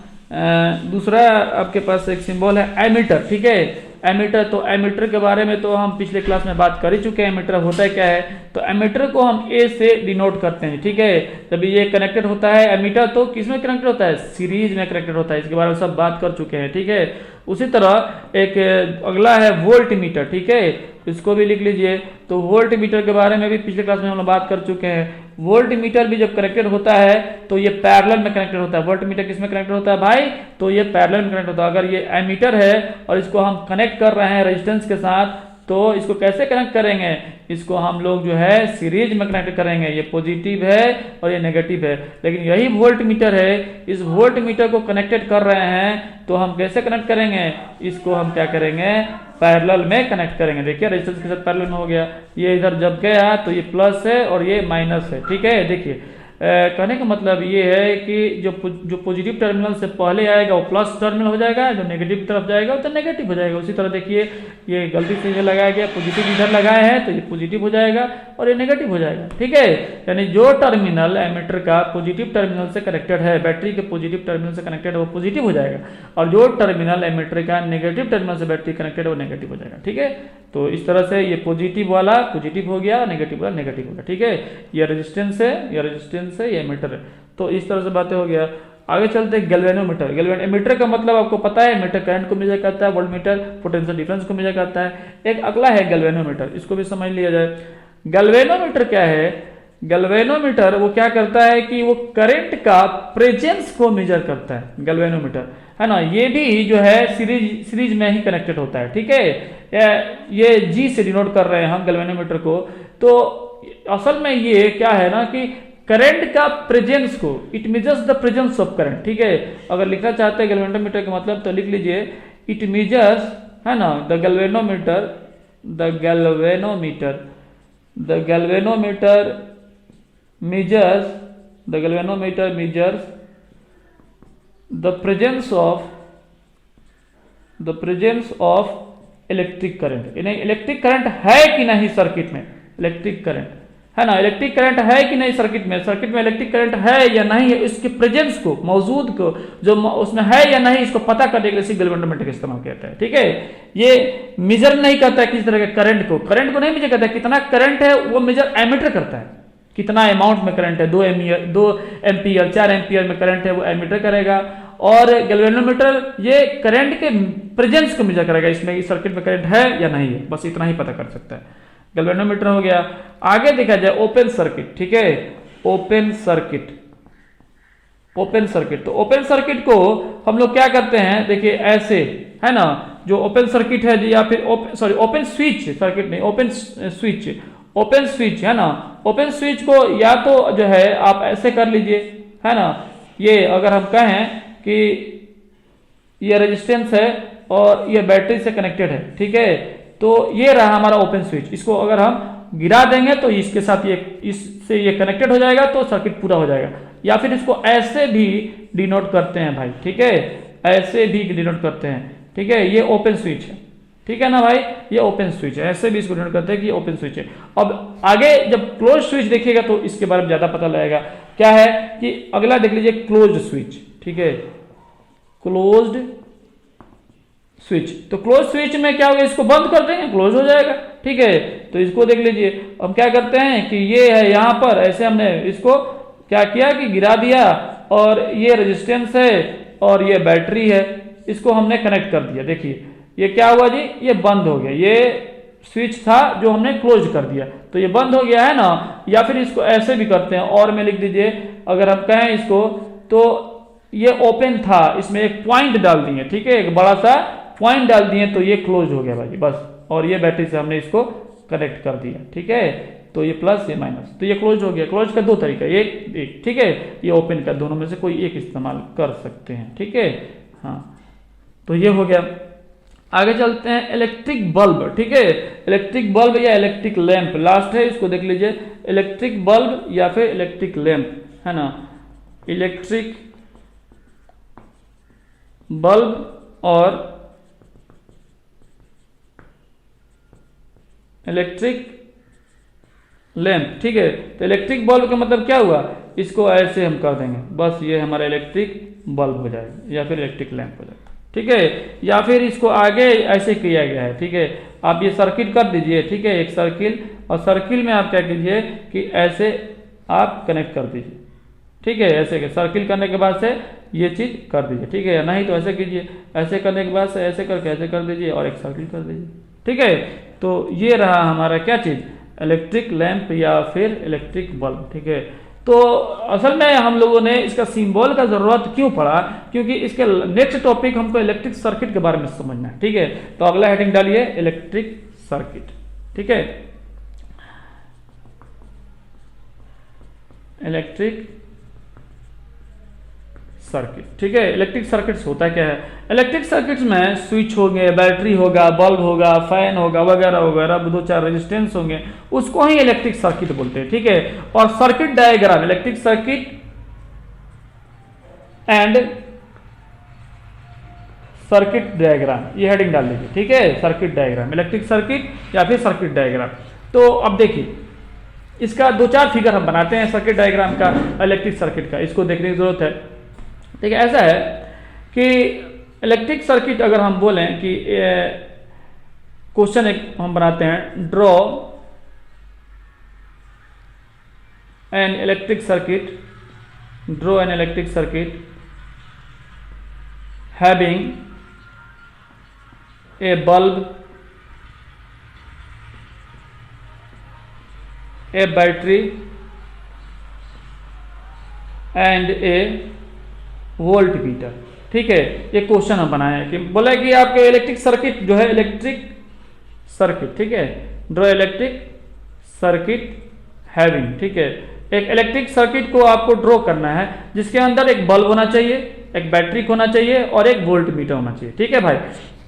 Speaker 1: दूसरा आपके पास एक सिंबल है एमीटर, ठीक है, एमीटर। तो एमीटर के बारे में तो हम पिछले क्लास में बात कर ही चुके हैं, एमीटर होता है क्या है। तो एमीटर को हम ए से डिनोट करते हैं, ठीक है। जब ये कनेक्टेड होता है एमीटर तो किसमें कनेक्टेड होता है, सीरीज में कनेक्टेड होता है, इसके बारे में सब बात कर चुके हैं, ठीक है। उसी तरह एक अगला है वोल्ट मीटर, ठीक है, इसको भी लिख लीजिए। तो वोल्ट मीटर के बारे में भी पिछले क्लास में हम लोग बात कर चुके हैं। वोल्ट मीटर भी जब कनेक्टेड होता है तो ये पैरेलल में कनेक्टेड होता है। वोल्ट मीटर किस में कनेक्टेड होता है भाई, तो ये पैरेलल में कनेक्ट होता है। अगर ये एमीटर है और इसको हम कनेक्ट कर रहे हैं रेजिस्टेंस के साथ, तो इसको कैसे कनेक्ट करेंगे, इसको हम लोग जो है सीरीज में कनेक्ट करेंगे। ये पॉजिटिव है और ये नेगेटिव है, लेकिन यही वोल्ट मीटर है, इस वोल्ट मीटर को कनेक्टेड कर रहे हैं तो हम कैसे कनेक्ट करेंगे, इसको हम क्या करेंगे, पैरेलल में कनेक्ट करेंगे। देखिए रेजिस्टेंस के साथ पैरेलल में हो गया, ये इधर जब गया तो ये प्लस है और ये माइनस है, ठीक है। देखिए कहने का मतलब ये है कि जो पॉजिटिव टर्मिनल से पहले आएगा वो प्लस टर्मिनल हो जाएगा, जो नेगेटिव तरफ जाएगा वो तो नेगेटिव हो जाएगा। उसी तरह देखिए ये गलती से ये लगाया गया, पॉजिटिव इधर लगाए हैं तो ये पॉजिटिव हो जाएगा और ये नेगेटिव हो जाएगा, ठीक है। यानी जो टर्मिनल एमीटर का पॉजिटिव टर्मिनल से कनेक्टेड है, बैटरी के पॉजिटिव टर्मिनल से कनेक्टेड है वो पॉजिटिव हो जाएगा, और जो टर्मिनल एमीटर का नेगेटिव टर्मिनल से बैटरी कनेक्टेड है वो नेगेटिव हो जाएगा, ठीक है। तो इस तरह से ये पॉजिटिव वाला पॉजिटिव हो गया, नेगेटिव वाला नेगेटिव हो गया, ठीक है। ये रेजिस्टेंस है, ये रेजिस्टेंस है, ये एमीटर है। तो इस तरह से बातें हो गया। आगे चलते हैं गैल्वेनोमीटर। गैल्वेनोमीटर का मतलब आपको पता है, मीटर करंट को मेजर करता है, वोल्टमीटर पोटेंशियल डिफरेंस को मेजर करता है। एक अगला है गैल्वेनोमीटर, इसको भी समझ लिया जाए। गैल्वेनोमीटर क्या है, गैल्वेनोमीटर वो क्या करता है कि वो करंट का प्रेजेंस को मेजर करता है, गैल्वेनोमीटर, है ना। ये भी जो है सीरीज में ही कनेक्टेड होता है, ठीक है। ये जी से डिनोट कर रहे हैं हम गैल्वेनोमीटर को। तो असल में ये क्या है ना कि करंट का प्रेजेंस को, it measures the presence of current, ठीक है। अगर लिखना चाहते हैं गैल्वेनोमीटर का मतलब तो लिख लीजिए इट मेजर्स, है ना, the galvanometer measures the presence of electric current. यानी इलेक्ट्रिक करंट है कि नहीं सर्किट में, इलेक्ट्रिक करंट, है ना, इलेक्ट्रिक करंट है कि नहीं सर्किट में इलेक्ट्रिक करंट है या नहीं है, इसके प्रेजेंस को, मौजूद को, जो उसमें है या नहीं, इसको पता करने के लिए गैल्वेनोमीटर का इस्तेमाल करता है, ठीक है। ये मेजर नहीं करता है किसी तरह के करंट को नहीं मेजर करता है, कितना करंट है वो मेजर एमीटर करता है, कितना अमाउंट में करंट है, 2 एम्पियर 4 एम्पियर में करंट है वो एमीटर करेगा। और गैल्वेनोमीटर ये करंट के प्रेजेंस को मेजर करेगा, इसमें इस सर्किट में करंट है या नहीं है, बस इतना ही पता कर सकता है। गैल्वेनोमीटर हो गया। आगे देखा जाए ओपन सर्किट, ठीक है, ओपन सर्किट। ओपन सर्किट, तो ओपन सर्किट को हम लोग क्या करते हैं, देखिए ऐसे है ना, जो ओपन सर्किट है या फिर ओपन स्विच, सर्किट नहीं, ओपन स्विच, ओपन स्विच है ना, ओपन स्विच को या तो जो है आप ऐसे कर लीजिए, है ना, ये अगर हम कहें कि ये रेजिस्टेंस है और ये बैटरी से कनेक्टेड है, ठीक है, तो ये रहा हमारा ओपन स्विच। इसको अगर हम गिरा देंगे तो इसके साथ ये इससे ये कनेक्टेड हो जाएगा, तो सर्किट पूरा हो जाएगा। या फिर इसको ऐसे भी डिनोट करते हैं भाई, ठीक है, ऐसे भी डिनोट करते हैं, ठीक है, ये ओपन स्विच है, ठीक है ना भाई, ये ओपन स्विच है, ऐसे भी इसको डिनोट करते हैं कि ये ओपन स्विच है। अब आगे जब क्लोज स्विच देखिएगा तो इसके बारे में ज्यादा पता लगेगा। क्या है कि अगला देख लीजिए क्लोज्ड स्विच, ठीक है, क्लोज्ड स्विच। तो क्लोज स्विच में क्या होगा, इसको बंद कर देंगे, क्लोज हो जाएगा, ठीक है। तो इसको देख लीजिए, हम क्या करते हैं कि ये है यहां पर, ऐसे हमने इसको क्या किया कि गिरा दिया, और ये रेजिस्टेंस है और ये बैटरी है, इसको हमने कनेक्ट कर दिया। देखिए ये क्या हुआ जी, ये बंद हो गया, ये स्विच था जो हमने क्लोज कर दिया, तो ये बंद हो गया है ना। या फिर इसको ऐसे भी करते हैं, और में लिख दीजिए, अगर हम कहें इसको, तो ये ओपन था, इसमें एक पॉइंट डाल दिए, ठीक है, एक बड़ा सा पॉइंट डाल दिए, तो ये क्लोज हो गया भाई बस, और ये बैटरी से हमने इसको कनेक्ट कर दिया, ठीक है, तो ये प्लस ये माइनस, तो ये क्लोज हो गया। क्लोज का दो तरीका, एक ठीक है, ये ओपन का, दोनों में से कोई एक इस्तेमाल कर सकते हैं, ठीक है। हाँ, तो ये हो गया। आगे चलते हैं इलेक्ट्रिक बल्ब, ठीक है, इलेक्ट्रिक बल्ब या इलेक्ट्रिक लैंप लास्ट है, इसको देख लीजिए, इलेक्ट्रिक बल्ब या फिर इलेक्ट्रिक लैंप, है ना, इलेक्ट्रिक बल्ब और इलेक्ट्रिक लैंप, ठीक है। तो इलेक्ट्रिक बल्ब का मतलब क्या हुआ, इसको ऐसे हम कर देंगे, बस ये हमारा इलेक्ट्रिक बल्ब हो जाएगा या फिर इलेक्ट्रिक लैंप हो जाएगा, ठीक है। या फिर इसको आगे ऐसे किया गया है, ठीक है, आप ये सर्किल कर दीजिए, ठीक है, एक सर्किल, और सर्किल में आप क्या कीजिए कि ऐसे आप कनेक्ट कर दीजिए, ठीक है, ऐसे सर्किल करने के बाद से ये चीज कर दीजिए, ठीक है, या नहीं तो ऐसे कीजिए, ऐसे करने के बाद से ऐसे करके ऐसे कर दीजिए और एक सर्किल कर दीजिए, ठीक है। तो ये रहा हमारा क्या चीज, इलेक्ट्रिक लैंप या फिर इलेक्ट्रिक बल्ब, ठीक है। तो असल में हम लोगों ने इसका सिंबल का जरूरत क्यों पड़ा, क्योंकि इसके नेक्स्ट टॉपिक हमको इलेक्ट्रिक सर्किट के बारे में समझना है, ठीक है। तो अगला हेडिंग डालिए इलेक्ट्रिक सर्किट, ठीक है, इलेक्ट्रिक सर्किट, ठीक है। इलेक्ट्रिक सर्किट्स होता क्या है, इलेक्ट्रिक सर्किट्स में स्विच होंगे, बैटरी होगा, बल्ब होगा, फैन होगा, वगैरह वगैरह, दो चार रेजिस्टेंस होंगे, उसको ही इलेक्ट्रिक सर्किट बोलते हैं, ठीक है। और circuit diagram, electric circuit and circuit diagram, ये हेडिंग डाल लीजिए, ठीक है, सर्किट डायग्राम, इलेक्ट्रिक सर्किट या फिर सर्किट डायग्राम। तो अब देखिए इसका दो चार फिगर हम बनाते हैं सर्किट डायग्राम का, इलेक्ट्रिक सर्किट का, इसको देखने की जरूरत है, ठीक है। ऐसा है कि इलेक्ट्रिक सर्किट अगर हम बोलें कि क्वेश्चन एक हम बनाते हैं, draw an electric circuit, draw an electric circuit having A bulb, A battery and a voltmeter, ठीक है। ये क्वेश्चन हम बनाए हैं कि बोला कि आपके इलेक्ट्रिक सर्किट जो है, इलेक्ट्रिक सर्किट, ठीक है, ड्रॉ इलेक्ट्रिक सर्किट हैविंग, ठीक है, एक इलेक्ट्रिक सर्किट को आपको ड्रॉ करना है जिसके अंदर एक बल्ब होना चाहिए, एक बैटरी होना चाहिए और एक वोल्ट मीटर होना चाहिए, ठीक है भाई।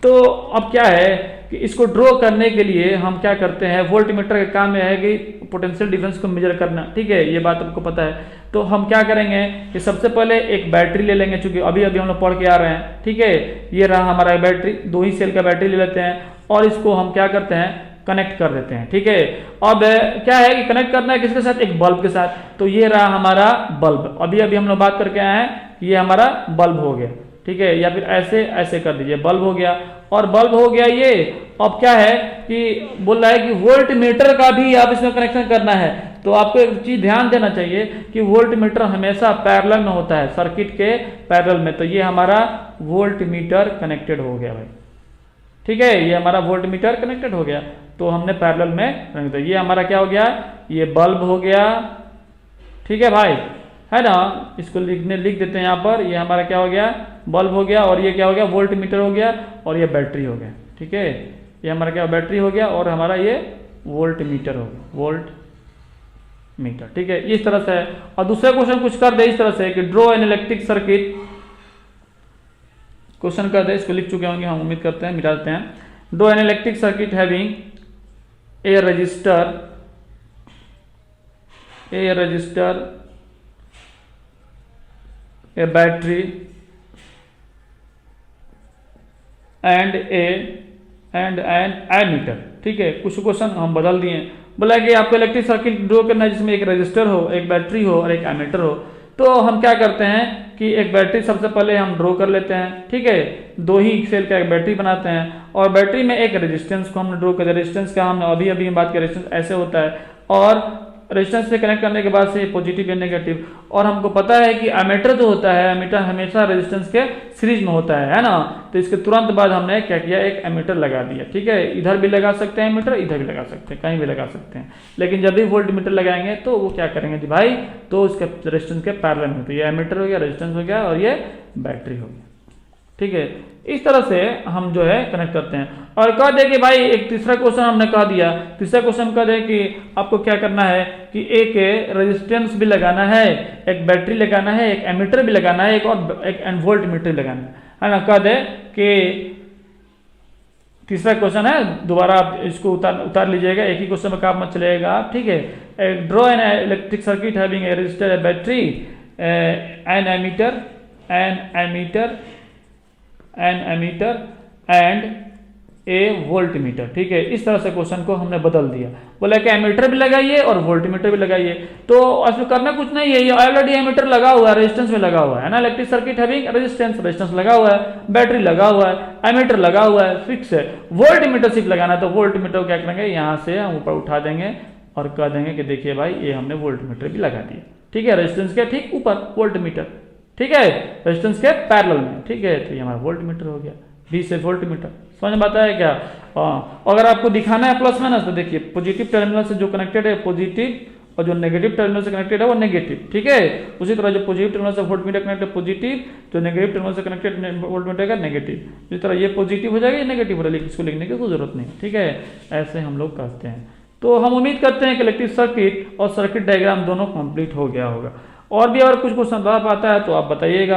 Speaker 1: तो अब क्या है कि इसको ड्रॉ करने के लिए हम क्या करते हैं, वोल्ट मीटर का काम में है कि पोटेंशियल डिफरेंस को मेजर करना, ठीक है, ये बात आपको पता है। तो हम क्या करेंगे कि सबसे पहले एक बैटरी ले लेंगे, चूंकि अभी अभी हम लोग पढ़ के आ रहे हैं, ठीक है, ये रहा हमारा बैटरी, दो ही सेल का बैटरी ले लेते हैं और इसको हम क्या करते हैं, कनेक्ट कर देते हैं, ठीक है। अब क्या है कि कनेक्ट करना है किसके साथ, एक बल्ब के साथ, तो ये रहा हमारा बल्ब, अभी अभी हम लोग बात करके आए हैं, ये हमारा बल्ब हो गया, ठीक है, या फिर ऐसे ऐसे कर दीजिए, बल्ब हो गया, और बल्ब हो गया ये। अब क्या है कि बोल रहा है कि वोल्ट मीटर का भी आप इसमें कनेक्शन करना है, तो आपको एक चीज ध्यान देना चाहिए कि वोल्ट मीटर हमेशा पैरेलल में होता है, सर्किट के पैरेलल में। तो ये हमारा वोल्ट मीटर कनेक्टेड हो गया भाई, ठीक है, ये हमारा वोल्ट मीटर कनेक्टेड हो गया, तो हमने पैरेलल में रख दिया। ये हमारा क्या हो गया, ये बल्ब हो गया, ठीक है भाई, है ना, इसको लिख देते हैं यहाँ पर। ये हमारा क्या हो गया, बल्ब हो गया, और ये क्या हो गया, वोल्ट मीटर हो गया, और ये बैटरी हो गया, ठीक है, ये हमारा क्या बैटरी हो गया, और हमारा ये वोल्ट मीटर हो गया, वोल्ट मीटर, ठीक है, इस तरह से। और दूसरा क्वेश्चन कुछ कर दे इस तरह से कि draw an electric circuit, question कर दे, इसको लिख चुके होंगे हम, उम्मीद करते हैं, मिटा देते हैं। Draw an electric circuit having a resistor, a battery and an ammeter, ठीक है। कुछ क्वेश्चन हम बदल दिए, बोला कि आपको इलेक्ट्रिक सर्किट ड्रॉ करना है जिसमें एक रजिस्टर हो, एक बैटरी हो और एक एमीटर हो। तो हम क्या करते हैं कि एक बैटरी सबसे पहले हम ड्रॉ कर लेते हैं, ठीक है, 2 ही सेल का एक बैटरी बनाते हैं, और बैटरी में एक रेजिस्टेंस को हमने ड्रॉ कर दिया। रेजिस्टेंस का हमने अभी बात की, रेजिस्टेंस ऐसे होता है, और रेजिस्टेंस से कनेक्ट करने के बाद से पॉजिटिव या नेगेटिव। और हमको पता है कि एमीटर जो होता है, एमीटर हमेशा रेजिस्टेंस के सीरीज में होता है ना, तो इसके तुरंत बाद हमने क्या किया, एक एमीटर लगा दिया, ठीक है। इधर भी लगा सकते हैं एमीटर, इधर भी लगा सकते हैं, कहीं भी लगा सकते हैं, लेकिन जब भी वोल्ट मीटर लगाएंगे तो वो क्या करेंगे जी भाई, तो उसके रेजिस्टेंस के पैरेलल में, तो ये एमीटर हो गया, रेजिस्टेंस हो गया, और ये बैटरी हो गया, ठीक है। इस तरह से हम जो है कनेक्ट करते हैं। और कह दे कि भाई एक तीसरा क्वेश्चन हमने कह दिया, तीसरा क्वेश्चन कह दे कि आपको क्या करना है कि एक रेजिस्टेंस भी लगाना है, एक बैटरी लगाना है, एक एमीटर भी लगाना है, एक वोल्ट मीटर लगाना है ना। कह दे कि तीसरा क्वेश्चन है, दोबारा आप इसको उतार लीजिएगा, एक ही क्वेश्चन में काम मत चलेगा, ठीक है। Draw an electric circuit having a resistor, a battery, an ammeter and a voltmeter, ठीक है। इस तरह से क्वेश्चन को हमने बदल दिया, बोला कि एमीटर भी लगाइए और वोल्ट मीटर भी लगाइए। तो इसमें करना कुछ नहीं है, ये ऑलरेडी एमीटर लगा हुआ है, रेजिस्टेंस में लगा हुआ है ना, इलेक्ट्रिक सर्किट हैविंग रेजिस्टेंस लगा हुआ है, बैटरी लगा हुआ है, एमीटर लगा हुआ है, फिक्स है। वोल्ट मीटर सिर्फ लगाना है, तो वोल्ट मीटर क्या करेंगे, यहाँ से हम ऊपर उठा देंगे और कह देंगे कि देखिए भाई ये हमने वोल्ट मीटर भी लगा दिया, ठीक है, रेजिस्टेंस के ठीक ऊपर वोल्ट मीटर, ठीक है, रेजिस्टेंस के पैरेलल में, ठीक है। तो ये हमारा वोल्ट मीटर हो गया, V से वोल्ट मीटर, समझ में आता है क्या। अगर आपको दिखाना है प्लस माइनस, तो देखिए पॉजिटिव टर्मिनल से जो कनेक्टेड है पॉजिटिव, और जो नेगेटिव टर्मिनल से कनेक्टेड है वो नेगेटिव, ठीक है। उसी तरह जो पॉजिटिव टर्मिनल से वोल्ट मीटर कनेक्टेड है पॉजिटिव, जो नेगेटिव टर्मिनल से कनेक्टेड वोल्ट मीटर का नेगेटिव। इस तरह ये पॉजिटिव हो जाएगा, ये नेगेटिव हो जाएगा, इसको लिखने की कोई जरूरत नहीं, ठीक है। ऐसे हम लोग करते हैं। तो हम उम्मीद करते हैं कि इलेक्ट्रिक सर्किट और सर्किट डायग्राम दोनों कंप्लीट हो गया होगा। और भी अगर कुछ संदर्भ आता है तो आप बताइएगा।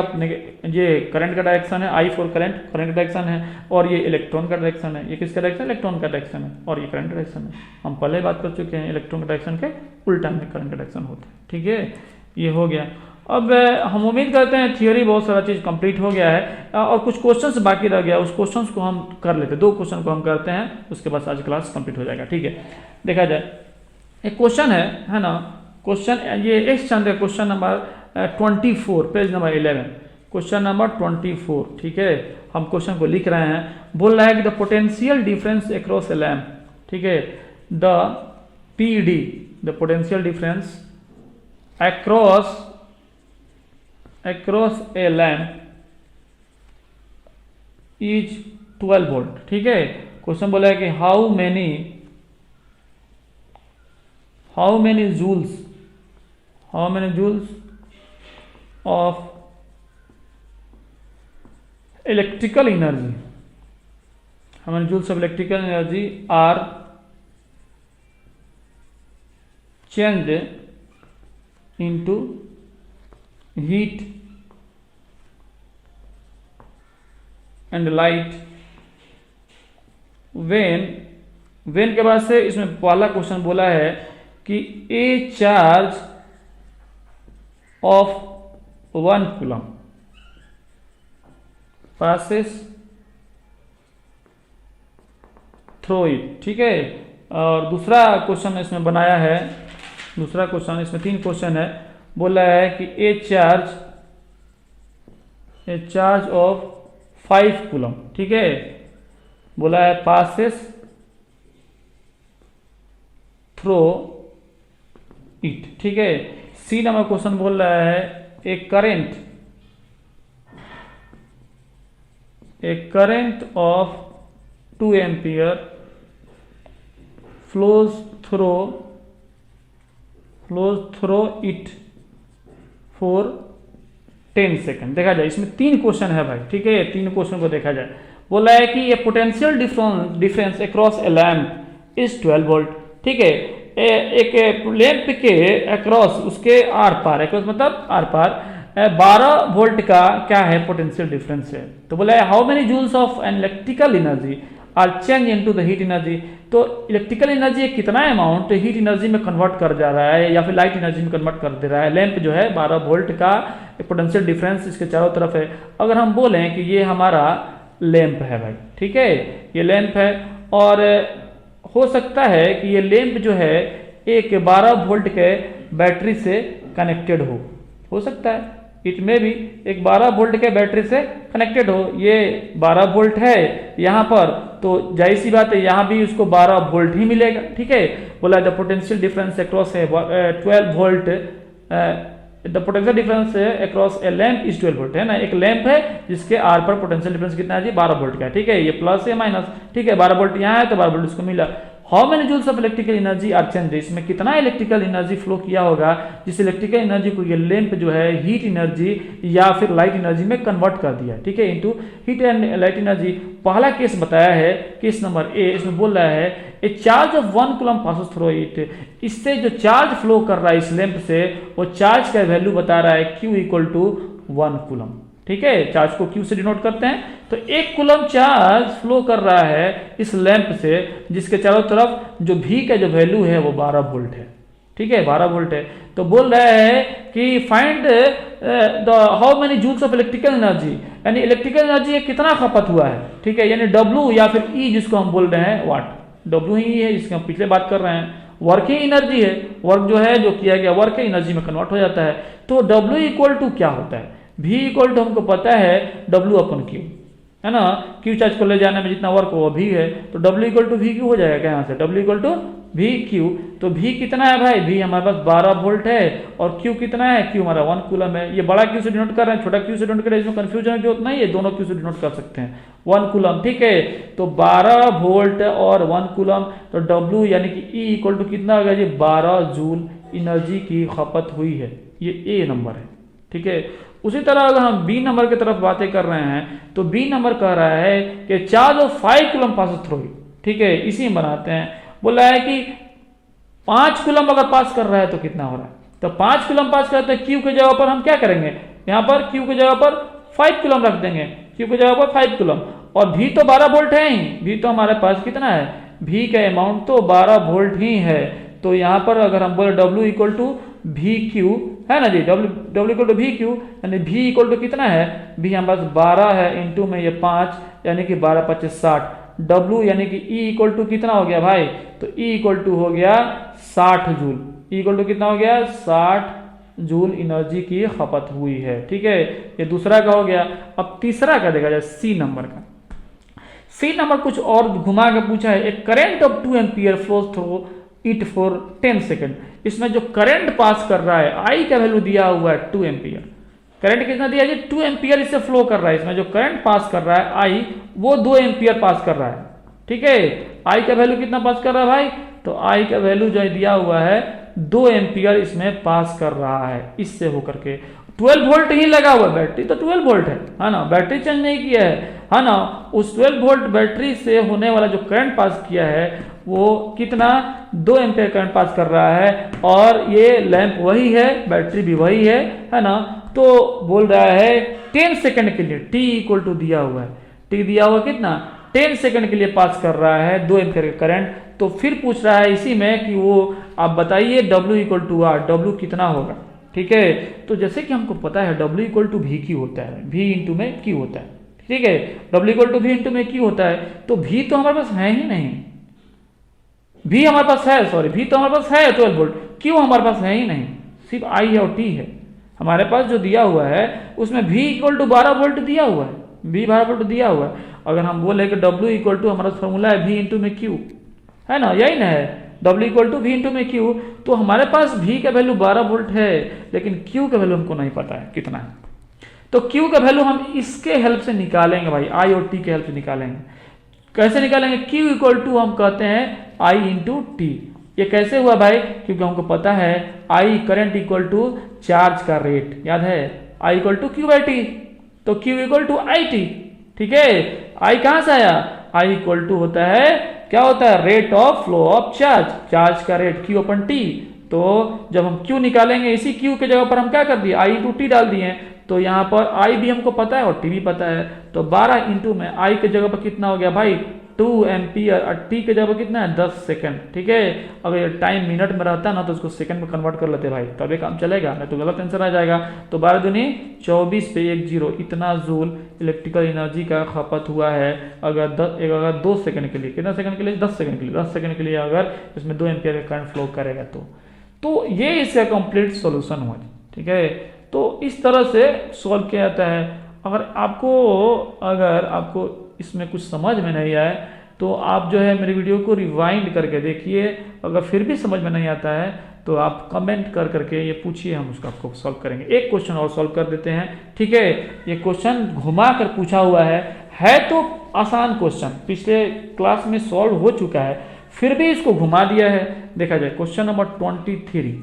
Speaker 1: ये करंट का डायरेक्शन है, I फॉर करंट का डायरेक्शन है, और ये इलेक्ट्रॉन का डायरेक्शन है। ये किसका डायरेक्शन, इलेक्ट्रॉन का डायरेक्शन है, और ये करंट डायरेक्शन है। हम पहले बात कर चुके हैं, इलेक्ट्रॉन का डायरेक्शन के उल्टा में करंट का डायरेक्शन होता है, ठीक है। ये हो गया। अब हम उम्मीद करते हैं थियोरी बहुत सारा चीज़ कंप्लीट हो गया है, और कुछ क्वेश्चंस बाकी रह गया, उस क्वेश्चंस को हम कर लेते हैं। 2 क्वेश्चन को हम करते हैं, उसके बाद आज क्लास कंप्लीट हो जाएगा, ठीक है। देखा जाए, एक क्वेश्चन है ना, क्वेश्चन ये इस चंद question number 24, page number 11, question number 24, ठीक है। हम क्वेश्चन को लिख रहे हैं, बोल रहा है कि the potential difference across a lamp, ठीक है, the PD, the potential difference across a lamp is 12 volt, ठीक है। क्वेश्चन बोला है कि how many joules of electrical energy, how many joules of electrical energy are changed into heat and light when के बाद से इसमें पहला क्वेश्चन बोला है कि ए charge of 1 coulomb passes through it, ठीक है। और दूसरा क्वेश्चन इसमें बनाया है, दूसरा क्वेश्चन, इसमें 3 क्वेश्चन है, बोला है कि ए चार्ज ऑफ 5 coulomb, ठीक है, बोला है passes through इट। ठीक है, सी नंबर क्वेश्चन बोल रहा है a current of 2 ampere flows through it for 10 second. देखा जाए इसमें 3 क्वेश्चन है भाई। ठीक है, 3 क्वेश्चन को देखा जाए। बोला है कि ये potential difference across a lamp is 12 volt. ठीक है, एक लैंप के अक्रॉस, उसके आर पार, अक्रॉस मतलब आर पार 12 वोल्ट का क्या है पोटेंशियल डिफरेंस है। तो बोला है how many joules of an electrical energy are change into the heat energy. तो इलेक्ट्रिकल एनर्जी कितना अमाउंट हीट एनर्जी में कन्वर्ट कर जा रहा है या फिर लाइट एनर्जी में कन्वर्ट कर दे रहा है। लैंप जो है 12 वोल्ट का पोटेंशियल डिफरेंस इसके चारों तरफ है। अगर हम बोलें कि ये हमारा लैंप है भाई, ठीक है, ये लैंप है और हो सकता है कि ये लैंप जो है एक 12 वोल्ट के बैटरी से कनेक्टेड हो सकता है। इट में भी एक 12 वोल्ट के बैटरी से कनेक्टेड हो। ये 12 वोल्ट है यहाँ पर, तो जाहिर सी बात है यहाँ भी उसको 12 वोल्ट ही मिलेगा। ठीक है, बोला द पोटेंशियल डिफरेंस अक्रॉस है 12 volt, the potential difference across A lamp is 12 volt, है ना। एक लैंप है जिसके आर पर पोटेंशियल डिफरेंस कितना है जी 12 वोल्ट का। ठीक है, ये प्लस या माइनस। ठीक है, 12 वोल्ट यहाँ है तो 12 वोल्ट उसको मिला। How many joules of electrical energy are change, इसमें कितना इलेक्ट्रिकल एनर्जी फ्लो किया होगा जिस इलेक्ट्रिकल एनर्जी को ये लैंप जो है हीट एनर्जी या फिर लाइट एनर्जी में कन्वर्ट कर दिया। ठीक है, into heat and light energy. पहला केस बताया है, केस नंबर ए, इसमें बोल रहा है ए charge of 1 coulomb passes through it. इससे जो चार्ज फ्लो कर रहा है इस लैंप से, वो चार्ज का वैल्यू बता रहा है Q इक्वल टू 1 कूलम। ठीक है, चार्ज को Q से डिनोट करते हैं। तो 1 कूलम चार्ज फ्लो कर रहा है इस लैंप से जिसके चारों तरफ जो V का जो वैल्यू है वो 12 वोल्ट है। ठीक है, 12 वोल्ट है। तो बोल रहा है कि find the how many joules of electrical energy, यानी इलेक्ट्रिकल एनर्जी कितना खपत हुआ है। ठीक है, यानी W या फिर E जिसको हम बोल रहे हैं वाट, W ही है जिसकी हम पिछले बात कर रहे हैं। वर्क ही एनर्जी है, वर्क जो है जो किया गया वर्क एनर्जी में कन्वर्ट हो जाता है। तो W इक्वल टू क्या होता है, V इक्वल टू हमको पता है W अपन Q, है ना। Q चार्ज को ले जाने में जितना वर्क वो V है, तो W equal to V Q हो जाएगा। यहाँ से W equal to V Q। तो V कितना है भाई, V हमारे पास 12 वोल्ट है और Q कितना है, Q हमारा 1 कूलम है। ये बड़ा Q से डिनोट कर रहे हैं, छोटा Q से डिनोट कर रहे हैं, इसमें कंफ्यूजन की जरूरत नहीं है, दोनों Q से डिनोट कर सकते हैं 1 कूलम। ठीक है, तो 12 वोल्ट और 1 कूलम, तो W यानी कि E इक्वल टू कितना होगा जी 12 जूल एनर्जी की खपत हुई है। ये A नंबर है। ठीक है, उसी तरह अगर हम B नंबर की तरफ बातें कर रहे हैं तो B नंबर कह रहा है कि charge of 5 coulomb pass through. ठीक है, इसी में बनाते हैं। बोला है कि 5 कूलम अगर पास कर रहा है तो कितना हो रहा है, तो 5 कूलम पास करते हैं। Q की जगह पर हम क्या करेंगे, यहाँ पर Q की जगह पर 5 कूलम रख देंगे, Q की जगह पर 5 कूलम। और V तो 12 वोल्ट है ही, V तो हमारे पास कितना है, V का अमाउंट तो 12 वोल्ट ही है। तो यहाँ पर अगर हम बोले W equal to V Q, है ना जी, W equal to V Q, यानी V इक्वल टू कितना है, V हमारे पास 12 है, इंटू में ये 5 यानी कि 12 × 25 60। W यानी कि E इक्वल टू कितना हो गया भाई, तो E इक्वल टू हो गया 60 जूल। E इक्वल टू कितना हो गया 60 जूल एनर्जी की खपत हुई है। ठीक है, ये दूसरा का हो गया। अब तीसरा का देखा जाए C नंबर का। C नंबर कुछ और घुमा के पूछा है, एक current of 2 ampere flows through it for 10 second. इसमें जो करंट पास कर रहा है I का वैल्यू दिया हुआ है 2 एम्पियर। करंट कितना दिया है 2 एम्पियर इससे फ्लो कर रहा है। इसमें जो करंट पास कर रहा है I वो 2 एम्पियर पास कर रहा है। ठीक है, I का वैल्यू कितना पास कर रहा है भाई, तो I का वैल्यू जो दिया हुआ है 2 एम्पियर इसमें पास कर रहा है। इससे होकर के 12 वोल्ट ही लगा हुआ है, बैटरी तो 12 वोल्ट है ना, बैटरी चेंज नहीं किया है ना। उस 12 वोल्ट बैटरी से होने वाला जो करंट पास किया है वो कितना 2 एम्पियर करंट पास कर रहा है। और ये लैंप वही है, बैटरी भी वही है ना। तो बोल रहा है 10 सेकंड के लिए T इक्वल टू दिया हुआ है, T दिया हुआ कितना 10 सेकंड के लिए पास कर रहा है 2 एम्पियर का करंट। तो फिर पूछ रहा है इसी में कि वो आप बताइए W equal to R, W कितना होगा। ठीक है, तो जैसे कि हमको पता है W equal to V Q होता है, V इंटू में Q होता है। ठीक है, W equal to V into में Q होता है। तो V तो हमारे पास है ही नहीं, V हमारे पास है, सॉरी V तो हमारे पास है 12 वोल्ट, Q हमारे पास है ही नहीं, सिर्फ I है और T है हमारे पास। जो दिया हुआ है उसमें V इक्वल टू 12 वोल्ट दिया हुआ है, V 12 वोल्ट दिया हुआ है। अगर हम बोले कि W इक्वल टू हमारा फॉर्मूला है V इंटू में Q, है ना, यही ना है। W equal to V into में Q, तो हमारे पास V का वैल्यू 12 वोल्ट है, लेकिन Q का वैल्यू हमको नहीं पता है कितना है। तो Q का वैल्यू हम इसके हेल्प से निकालेंगे भाई, I और T के हेल्प से निकालेंगे। कैसे निकालेंगे? Q इक्वल टू हम कहते हैं I इंटू टी। ये कैसे हुआ भाई? क्योंकि हमको पता है I current equal to charge का रेट, याद है I equal to Q by T, तो Q equal to I T. ठीक है, I कहां से आया? I इक्वल टू होता है, क्या होता है? Rate of flow of charge, charge का रेट Q अपन टी। तो जब हम Q निकालेंगे, इसी Q के जगह पर हम क्या कर दिए? I इंटू टी डाल दिए, तो यहाँ पर I भी हमको पता है और T भी पता है। तो 12 इंटू में I के जगह पर कितना हो गया भाई? 2 एम्पियर, और T के जगह पर कितना है? 10 सेकंड। ठीक है, अगर ये टाइम मिनट में रहता ना तो उसको सेकंड में कन्वर्ट कर लेते भाई, तभी काम चलेगा, नहीं तो गलत आंसर आ जाएगा। तो 12 दूनी 24 पे 1 0, इतना जूल इलेक्ट्रिकल एनर्जी का खपत हुआ है। अगर 2 सेकंड के लिए, कितना सेकंड के लिए? 10 सेकंड के लिए, 10 सेकंड के लिए अगर इसमें 2 एम्पियर का करंट फ्लो करेगा तो ये इसका कंप्लीट सॉल्यूशन हुआ। ठीक है, तो इस तरह से सॉल्व किया जाता है। अगर आपको इसमें कुछ समझ में नहीं आए तो आप जो है मेरी वीडियो को रिवाइंड करके देखिए। अगर फिर भी समझ में नहीं आता है तो आप कमेंट करके ये पूछिए, हम उसका आपको सॉल्व करेंगे। एक क्वेश्चन और सॉल्व कर देते हैं। ठीक है, ये क्वेश्चन घुमा कर पूछा हुआ है तो आसान क्वेश्चन, पिछले क्लास में सॉल्व हो चुका है, फिर भी इसको घुमा दिया है। देखा जाए क्वेश्चन नंबर 23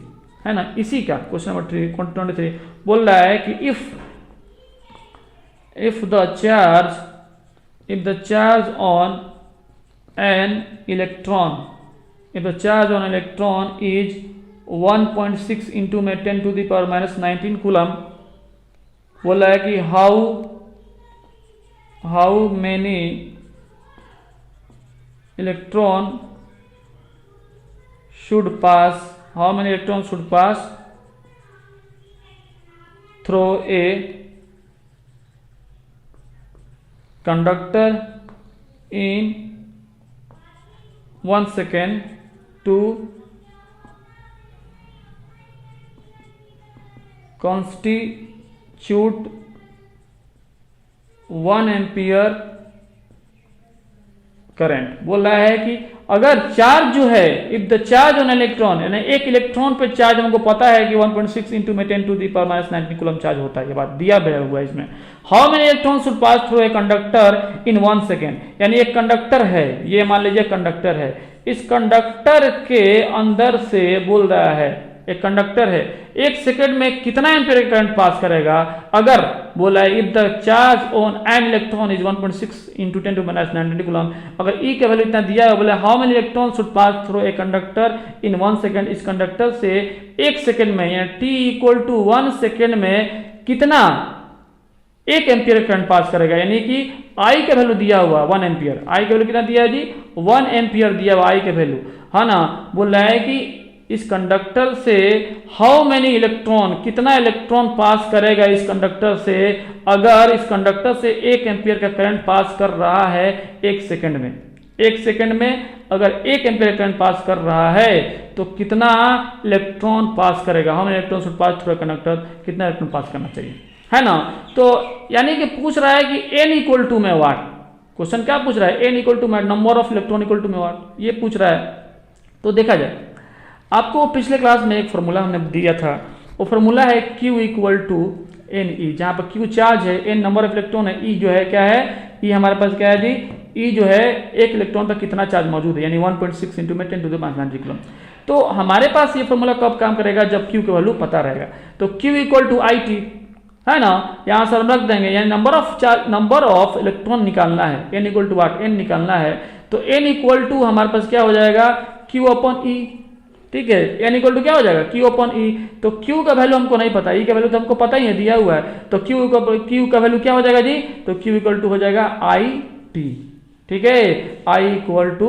Speaker 1: है ना, इसी का क्वेश्चन नंबर 23 बोल रहा है कि if the charge on an electron is 1.6 into में 10 to the power minus 19 coulomb, बोला है कि how many electron should pass through a conductor in 1 second to constitute 1 ampere current. बोल रहा है कि अगर चार्ज जो है, if the charge on electron, यानी एक इलेक्ट्रॉन पे चार्ज हमको पता है कि 1.6 इंटू में 10 to the power minus 19 coulomb charge होता है, ये बात दिया हुआ है इसमें। How many electron should pass through a conductor in 1 second, यानी एक कंडक्टर है, ये मान लीजिए कंडक्टर है, इस कंडक्टर के अंदर से बोल रहा है, एक कंडक्टर है, 1 सेकंड में कितना एम्पीयर करंट पास करेगा। अगर बोला है if the charge on an electron is 1.6 into 10 to minus 19 coulomb, अगर ई का वैल्यू इतना दिया है, बोले how many electron should pass through a conductor in 1 second, इस कंडक्टर से 1 सेकंड में, यानी टी इक्वल टू 1 सेकंड में कितना 1 एम्पीयर करंट पास करेगा, यानी कि आई का वैल्यू दिया हुआ 1 एम्पीयर, आई का वैल्यू कितना दिया है जी? 1 एम्पीयर दिया हुआ आई का वैल्यू, है ना। बोल रहा है कि इस कंडक्टर से हाउ मेनी इलेक्ट्रॉन, कितना इलेक्ट्रॉन पास करेगा इस कंडक्टर से, अगर इस कंडक्टर से 1 एम्पीयर का करंट पास कर रहा है 1 सेकंड में। 1 सेकंड में अगर 1 एम्पीयर करंट पास कर रहा है तो कितना इलेक्ट्रॉन पास करेगा, how many electron should pass through conductor, कितना इलेक्ट्रॉन पास करना चाहिए, है ना। तो यानी कि पूछ रहा है कि n इक्वल टू में वाट, क्वेश्चन क्या पूछ रहा है? n इक्वल टू में number of electron equal to में वाट, ये पूछ रहा है। तो देखा जाए, आपको पिछले क्लास में एक फॉर्मूला हमने दिया था, वो फॉर्मूला है Q equal to N E, जहां पर Q चार्ज है, N नंबर ऑफ इलेक्ट्रॉन है, E जो है क्या है? E हमारे पास क्या है जी? E जो है 1 इलेक्ट्रॉन पर कितना चार्ज मौजूद है, यानी 1.6 इंटू में 10 टू द पावर 19 कूलम। तो हमारे पास ये फॉर्मूला कब काम करेगा? जब Q की वैल्यू पता रहेगा। तो Q equal to I T, है ना, यहां से हम रख देंगे, यानी नंबर ऑफ इलेक्ट्रॉन निकालना है, N equal to what, N निकालना है। तो N इक्वल टू हमारे पास क्या हो जाएगा? Q अपॉन E, ठीक है, N इक्वल टू क्या हो जाएगा? Q upon E। तो Q का वैल्यू हमको नहीं पता, E का वैल्यू तो हमको पता ही है, दिया हुआ है। तो Q का वैल्यू क्या हो जाएगा जी? तो Q इक्वल टू हो जाएगा आई टी, ठीक है, I equal to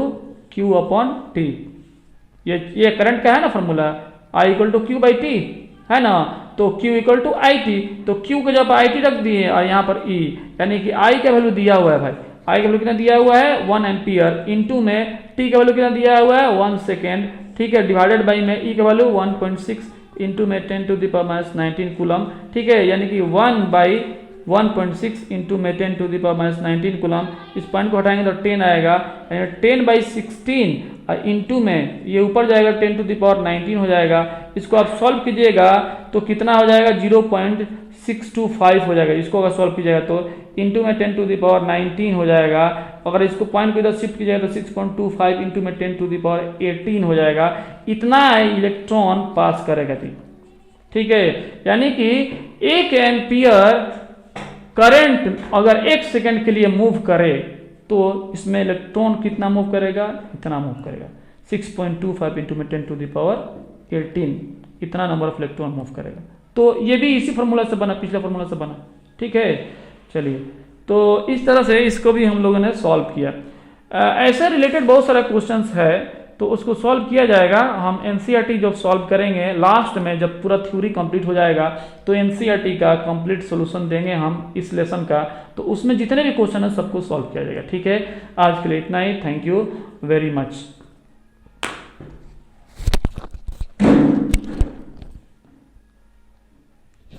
Speaker 1: Q upon T. ये करंट का है ना formula, I equal to Q by T, है ना। तो Q equal to I T, तो Q को जब आई टी रख दिए और यहाँ पर E, यानी कि I का वैल्यू दिया हुआ है भाई, I का वैल्यू कितना दिया हुआ है? 1 एम्पियर, इंटू में T का वैल्यू कितना दिया हुआ है? 1 सेकेंड, ठीक है, डिवाइडेड बाई में E का वैल्यू 1.6 इंटू में 10 to the power minus 19 coulomb, ठीक है, यानी कि 1 बाई 1.6 इंटू में 10 to the power minus 19 coulomb. इस पॉइंट को हटाएंगे तो 10 आएगा, 10/16 इंटू में ये ऊपर जाएगा 10 टू द पावर 19 हो जाएगा। इसको आप सॉल्व कीजिएगा तो कितना हो जाएगा 0.625 हो जाएगा। इसको अगर सॉल्व कीजिएगा तो इंटू में 10 टू द पावर 19 हो जाएगा। अगर इसको पॉइंट को इधर शिफ्ट कीजिएगा तो 6.25 इंटू में 10 टू द पावर 18 हो जाएगा। इतना इलेक्ट्रॉन पास करेगा थी, ठीक है। यानी कि 1 एम्पियर करंट अगर 1 सेकंड के लिए मूव करे तो इसमें इलेक्ट्रॉन कितना मूव करेगा, इतना मूव करेगा 6.25 इंटू में 10 टू द पावर 18, इतना नंबर ऑफ इलेक्ट्रॉन मूव करेगा। तो ये भी इसी फॉर्मूला से बना, पिछले फॉर्मूला से बना, ठीक है। चलिए, तो इस तरह से इसको भी हम लोगों ने सॉल्व किया। ऐसे रिलेटेड बहुत सारे क्वेश्चंस है तो उसको सॉल्व किया जाएगा। हम एनसीईआरटी जब सॉल्व करेंगे लास्ट में, जब पूरा थ्योरी कंप्लीट हो जाएगा तो एनसीईआरटी का कंप्लीट सॉल्यूशन देंगे हम इस लेसन का, तो उसमें जितने भी क्वेश्चन है सबको सॉल्व किया जाएगा, ठीक है। आज के लिए इतना ही, थैंक यू वेरी मच।